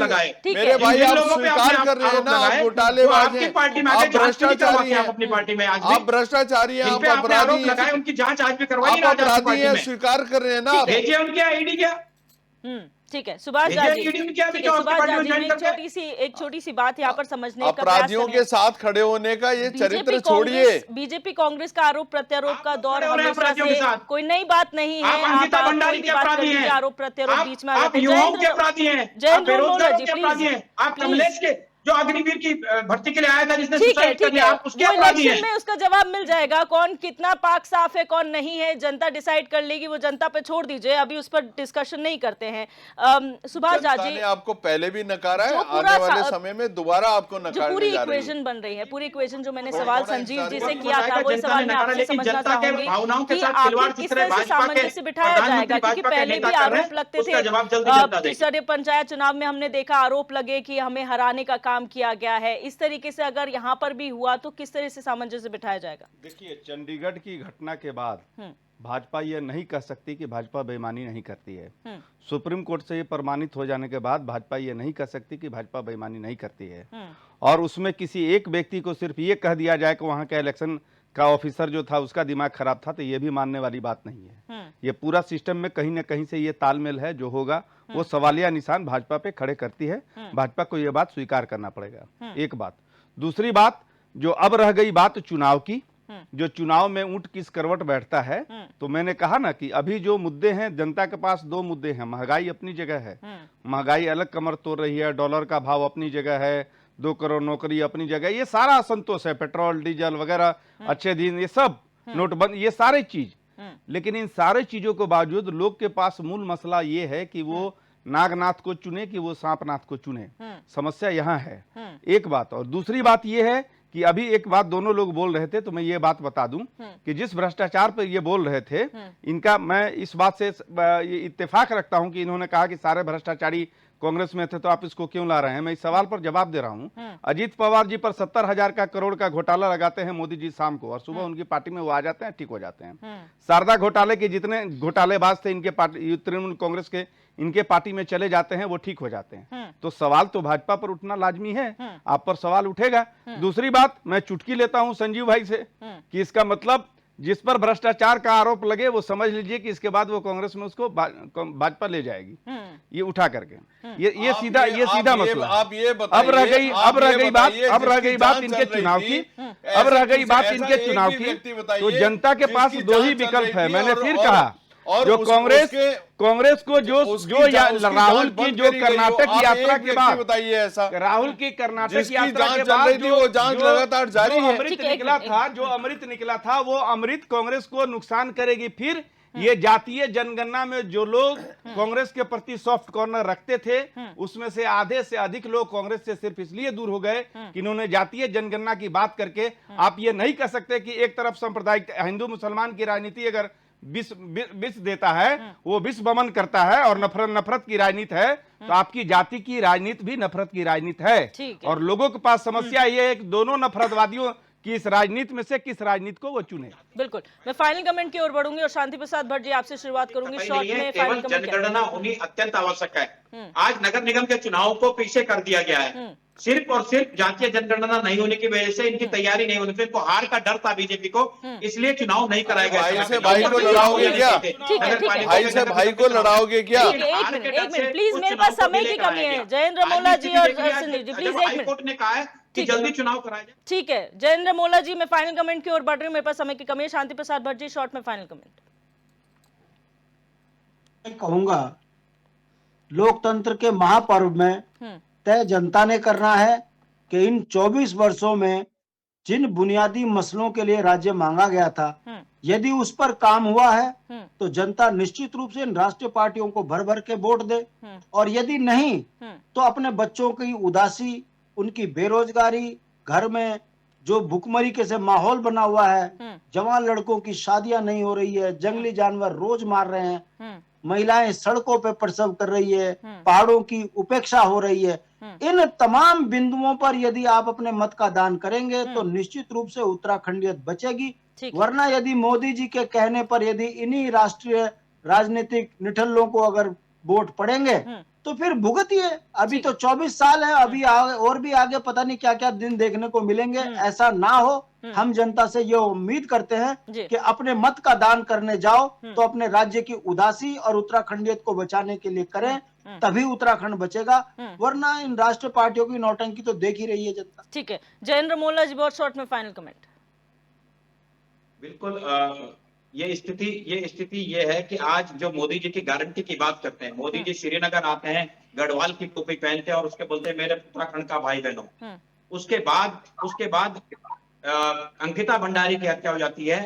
मेरे भाई आप स्वीकार कर रहे हैं ना, आप घोटालेबाज हैं, आप भ्रष्टाचारी हैं, अपनी पार्टी में आप भ्रष्टाचारी हैं, आप अपराधी हैं, उनकी जांच आज भी करवाई, आप अपराधी हैं, स्वीकार कर रहे हैं ना। भेजिए उनके आईडी क्या। ठीक है सुभाष झा जी, ठीक है, सुभाष झा जी, एक छोटी सी बात यहाँ पर समझने का अपराधियों के साथ खड़े होने का ये चरित्र छोड़िए। बीजेपी कांग्रेस का आरोप प्रत्यारोप का दौर हमेशा से कोई नई बात नहीं है। आप अंकिता भंडारी के अपराधी हैं, आरोप प्रत्यारोप बीच में आप युवाओं के अपराधी हैं, आप बेरोजगारों के अपराधी हैं, आप कमलेश के जो अग्निवीर की भर्ती के लिए आया था, जिसने सुसाइड कर लिया, आप उसके अपराधी हैं। में उसका जवाब मिल जाएगा, कौन कितना पाक साफ है कौन नहीं है, जनता डिसाइड कर लेगी, वो जनता पे छोड़ दीजिए, अभी उस पर डिस्कशन नहीं करते हैं। सुभाष झा जी, आपको पहले भी नकारा है, आने वाले समय में दोबारा आपको नकारने पूरी जा रही है। इक्वेशन बन रही है, पूरी इक्वेशन जो मैंने सवाल संजीव जी से किया था, वो सवाल मैं आपसे समझना चाहूंगी कि आखिर किस तरह से सामंजस्य बिठाया जाएगा, क्योंकि पहले भी आरोप लगते थे। तीसरे पंचायत चुनाव में हमने देखा आरोप लगे कि हमें हराने का काम किया गया है। इस तरीके से अगर यहाँ पर भी हुआ तो किस तरह से सामंजस्य बिठाया जाएगा? देखिए, चंडीगढ़ की घटना के बाद भाजपा ये नहीं कह सकती कि भाजपा बेईमानी नहीं करती है। सुप्रीम कोर्ट से ये प्रमाणित हो जाने के बाद भाजपा ये नहीं कह सकती कि भाजपा बेईमानी नहीं करती है। और उसमें किसी एक व्यक्ति को सिर्फ ये कह दिया जाए कि वहां का इलेक्शन का ऑफिसर जो था उसका दिमाग खराब था, तो ये भी मानने वाली बात नहीं है। ये पूरा सिस्टम में कहीं ना कहीं से ये तालमेल है, जो होगा वो सवालिया निशान भाजपा पे खड़े करती है। भाजपा को ये बात स्वीकार करना पड़ेगा, एक बात। दूसरी बात, जो अब रह गई बात चुनाव की, जो चुनाव में ऊंट किस करवट बैठता है, तो मैंने कहा ना कि अभी जो मुद्दे हैं, जनता के पास दो मुद्दे हैं। महंगाई अपनी जगह है, महंगाई अलग कमर तोड़ रही है, डॉलर का भाव अपनी जगह है, 2 करोड़ नौकरी अपनी जगह, ये सारा असंतोष है, पेट्रोल डीजल वगैरह अच्छे दिन, ये सब नोटबंदी, ये सारे चीज। लेकिन इन सारे चीजों के बावजूद लोग के पास मूल मसला ये है कि वो नागनाथ को चुने कि वो सांपनाथ को चुने। समस्या यहाँ है, एक बात। और दूसरी बात ये है कि अभी एक बात दोनों लोग बोल रहे थे, तो मैं ये बात बता दूं कि जिस भ्रष्टाचार पर ये बोल रहे थे, इनका मैं इस बात से इत्तेफाक रखता हूं कि इन्होंने कहा कि सारे भ्रष्टाचारी कांग्रेस में थे, तो आप इसको क्यों ला रहे हैं। मैं इस सवाल पर जवाब दे रहा हूं। अजीत पवार जी पर 70,000 का करोड़ का घोटाला लगाते हैं मोदी जी शाम को, और सुबह उनकी पार्टी में वो आ जाते हैं, ठीक हो जाते हैं। शारदा घोटाले के जितने घोटालेबाज थे इनके पार्टी, तृणमूल कांग्रेस के, इनके पार्टी में चले जाते हैं, वो ठीक हो जाते हैं। तो सवाल तो भाजपा पर उठना लाजमी है, आप पर सवाल उठेगा। दूसरी बात, मैं चुटकी लेता हूं संजीव भाई से कि इसका मतलब जिस पर भ्रष्टाचार का आरोप लगे वो समझ लीजिए कि इसके बाद वो कांग्रेस में उसको भाजपा ले जाएगी, ये उठा करके। ये सीधा मसला। आप ये बताइए, अब रह गई बात इनके चुनाव की, अब रह गई बात इनके चुनाव की। तो जनता के पास दो ही विकल्प है। मैंने फिर कहा, जो कांग्रेस को जो राहुल की जो कर्नाटक यात्रा के बाद, बताइए ऐसा, राहुल की कर्नाटक यात्रा के बाद वो जांच लगातार जारी है। अमृत निकला था, वो अमृत कांग्रेस को नुकसान करेगी। फिर ये जातीय जनगणना में जो लोग कांग्रेस के प्रति सॉफ्ट कॉर्नर रखते थे, उसमें से आधे से अधिक लोग कांग्रेस से सिर्फ इसलिए दूर हो गए कि इन्होंने जातीय जनगणना की बात करके, आप ये नहीं कह सकते कि एक तरफ सांप्रदायिक हिंदू मुसलमान की राजनीति अगर विष देता है, वो विष बमन करता है और नफरत की राजनीति है, तो आपकी जाति की राजनीति भी नफरत की राजनीति है। और लोगों के पास समस्या ये है कि दोनों नफरतवादियों की इस राजनीति में से किस राजनीति को वो चुने। बिल्कुल, मैं फाइनल कमेंट की ओर बढ़ूंगी और शांति प्रसाद भट्ट जी आपसे शुरुआत करूंगी। शॉर्ट में फाइनल कमेंट। जनगणना होनी अत्यंत आवश्यक है। आज नगर निगम के चुनाव को पीछे कर दिया गया है। सिर्फ और सिर्फ जातीय जनगणना नहीं होने की वजह से, इनकी तैयारी नहीं होने से, इनको हार का डर था बीजेपी को, इसलिए चुनाव नहीं कराया गया। भाई से भाई को लड़ाओगे क्या? भाई से भाई को लड़ाओगे क्या? एक मिनट प्लीज, मेरे पास समय की कमी है। जयेंद्र मोला जी और संदीप जी, प्लीज एक मिनट। कोर्ट ने कहा है कि जल्दी चुनाव कराया जाए। ठीक है जयेंद्र मोला जी, मैं फाइनल कमेंट की ओर बढ़ रही हूँ, मेरे पास समय की कमी है। शांति प्रसाद भट्ट जी, शॉर्ट में फाइनल कमेंट। मैं कहूंगा लोकतंत्र के महापर्व में तय जनता ने करना है कि इन 24 वर्षों में जिन बुनियादी मसलों के लिए राज्य मांगा गया था, यदि उस पर काम हुआ है तो जनता निश्चित रूप से इन राष्ट्रीय पार्टियों को भर भर के वोट दे, और यदि नहीं तो अपने बच्चों की उदासी, उनकी बेरोजगारी, घर में जो भुखमरी के से माहौल बना हुआ है, जवान लड़कों की शादियां नहीं हो रही है, जंगली जानवर रोज मार रहे हैं, महिलाएं सड़कों पे प्रसव कर रही है, पहाड़ों की उपेक्षा हो रही है, इन तमाम बिंदुओं पर यदि आप अपने मत का दान करेंगे तो निश्चित रूप से उत्तराखंडियत बचेगी। वरना यदि मोदी जी के कहने पर यदि इन्हीं राष्ट्रीय राजनीतिक निठल्लों को अगर वोट पड़ेंगे तो फिर भुगतिए। अभी तो 24 साल है, अभी और भी आगे पता नहीं क्या क्या दिन देखने को मिलेंगे। ऐसा ना हो, हम जनता से ये उम्मीद करते हैं कि अपने मत का दान करने जाओ तो अपने राज्य की उदासी और उत्तराखंडियत को बचाने के लिए करें, तभी उत्तराखंड बचेगा। वरना इन राष्ट्रीय पार्टियों की नौटंकी तो देख ही रही है जनता। ठीक है जयेंद्र मोला जी, बहुत शॉर्ट में फाइनल कमेंट। बिल्कुल, ये स्थिति ये है कि आज जो मोदी जी की गारंटी की बात करते हैं, मोदी जी श्रीनगर आते हैं, गढ़वाल की टोपी पहनते हैं और उसके बोलते हैं मेरे उत्तराखंड का भाई बहनों। उसके बाद अंकिता भंडारी की हत्या हो जाती है,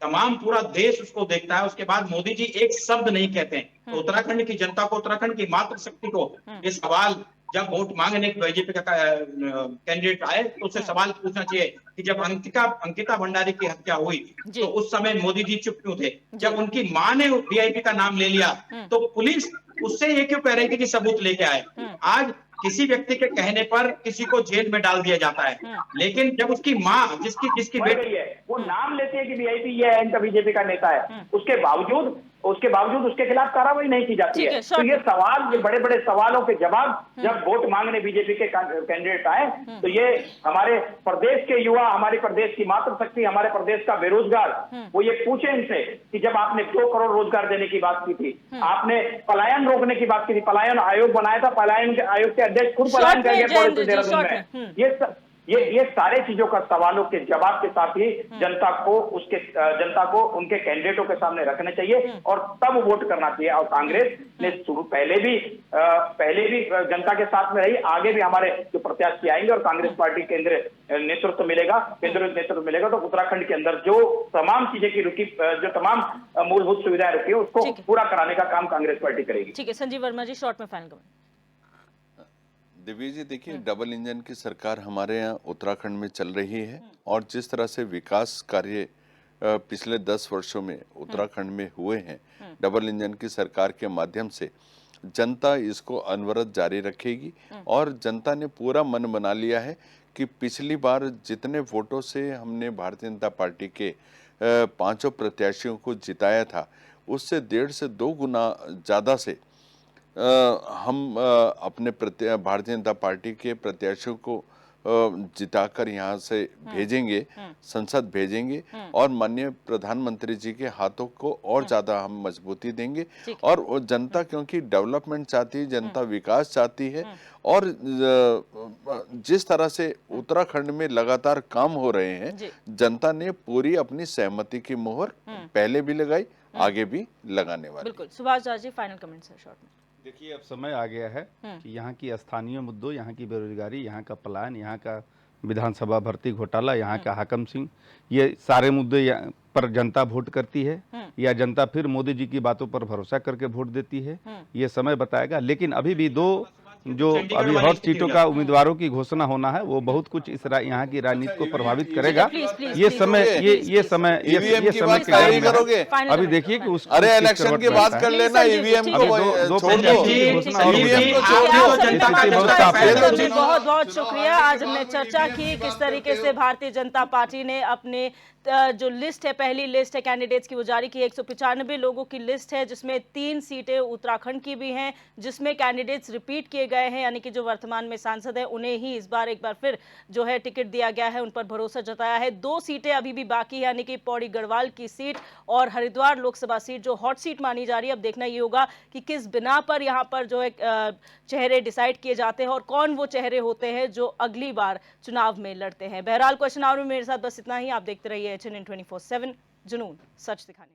तमाम पूरा देश उसको देखता है। उसके बाद मोदी जी एक शब्द नहीं कहते हैं। तो उत्तराखंड की जनता को, उत्तराखंड की मातृशक्ति को ये सवाल, जब वोट मांगने बीजेपी का कैंडिडेट आए तो उससे सवाल पूछना चाहिए कि जब अंकिता भंडारी की हत्या हुई तो उस समय मोदी जी चुप क्यों थे? जब उनकी मां ने वीआईपी का नाम ले लिया तो पुलिस उससे ये क्यों कह रही थी कि सबूत लेके आए? आज किसी व्यक्ति के कहने पर किसी को जेल में डाल दिया जाता है, लेकिन जब उसकी मां, जिसकी बेटी है, वो नाम लेती है कि वीआईपी ये है, इनका बीजेपी का नेता है, उसके बावजूद उसके खिलाफ कार्रवाई नहीं की जाती है। तो ये सवाल, ये बड़े बड़े सवालों के जवाब जब वोट मांगने बीजेपी के कैंडिडेट आए तो ये हमारे प्रदेश के युवा, हमारे प्रदेश की मातृशक्ति, हमारे प्रदेश का बेरोजगार, वो ये पूछे इनसे कि जब आपने 2 करोड़ रोजगार देने की बात की थी, आपने पलायन रोकने की बात की थी, पलायन आयोग बनाया था, पलायन आयोग के अध्यक्ष खुद पलायन कर गए देहरादून में। ये सारे चीजों का सवालों के जवाब के साथ ही जनता को उनके कैंडिडेटों के सामने रखने चाहिए और तब वोट करना चाहिए। और कांग्रेस ने पहले भी जनता के साथ में रही, आगे भी हमारे जो प्रत्याशी आएंगे और कांग्रेस पार्टी केंद्र नेतृत्व मिलेगा तो उत्तराखंड के अंदर जो तमाम चीजें की रुकी, जो तमाम मूलभूत सुविधाएं रुकी, उसको पूरा कराने का काम कांग्रेस पार्टी करेगी। ठीक है संजीव वर्मा जी, शॉर्ट में फाइनल कमेंट। दिव्य जी, देखिए डबल इंजन की सरकार हमारे यहाँ उत्तराखंड में चल रही है और जिस तरह से विकास कार्य पिछले 10 वर्षों में उत्तराखंड में हुए हैं, डबल इंजन की सरकार के माध्यम से जनता इसको अनवरत जारी रखेगी। और जनता ने पूरा मन बना लिया है कि पिछली बार जितने वोटों से हमने भारतीय जनता पार्टी के 5 प्रत्याशियों को जिताया था, उससे 1.5 से 2 गुना ज़्यादा से हम अपने भारतीय जनता पार्टी के प्रत्याशियों को जिताकर यहाँ से भेजेंगे, संसद भेजेंगे और माननीय प्रधानमंत्री जी के हाथों को और ज्यादा हम मजबूती देंगे। और जनता क्योंकि डेवलपमेंट चाहती है, जनता विकास चाहती है और जिस तरह से उत्तराखंड में लगातार काम हो रहे हैं, जनता ने पूरी अपनी सहमति की मोहर पहले भी लगाई, आगे भी लगाने वाली। बिल्कुल। Subhash ji, final comment sir, short में। देखिए अब समय आ गया है कि यहाँ की स्थानीय मुद्दों, यहाँ की बेरोजगारी, यहाँ का पलायन, यहाँ का विधानसभा भर्ती घोटाला, यहाँ का हाकम सिंह, ये सारे मुद्दे पर जनता वोट करती है या जनता फिर मोदी जी की बातों पर भरोसा करके वोट देती है, ये समय बताएगा। लेकिन अभी भी 2 जो अभी हॉट सीटों का उम्मीदवारों की घोषणा होना है, वो बहुत कुछ इस यहाँ की राजनीति को प्रभावित करेगा। ये समय की तैयारी करोगे। अभी देखिए कि उस अरे इलेक्शन की बात कर लेना, ईवीएम को छोड़ दो, ईवीएम को छोड़ दो। बहुत बहुत शुक्रिया। आज हमने चर्चा की किस तरीके से भारतीय जनता पार्टी ने अपने जो लिस्ट है, पहली लिस्ट है कैंडिडेट्स की, वो जारी की है। 195 लोगों की लिस्ट है, जिसमें 3 सीटें उत्तराखंड की भी हैं, जिसमें कैंडिडेट्स रिपीट किए गए हैं, यानी कि जो वर्तमान में सांसद है उन्हें ही इस बार एक बार फिर जो है टिकट दिया गया है, उन पर भरोसा जताया है। 2 सीटें अभी भी बाकी है, यानी कि पौड़ी गढ़वाल की सीट और हरिद्वार लोकसभा सीट जो हॉट सीट मानी जा रही है। अब देखना ये होगा कि किस बिना पर यहाँ पर जो है चेहरे डिसाइड किए जाते हैं और कौन वो चेहरे होते हैं जो अगली बार चुनाव में लड़ते हैं। बहरहाल क्वेश्चन आवर में मेरे साथ बस इतना ही। आप देखते रहिए HNN 24/7, जुनून सच दिखाने।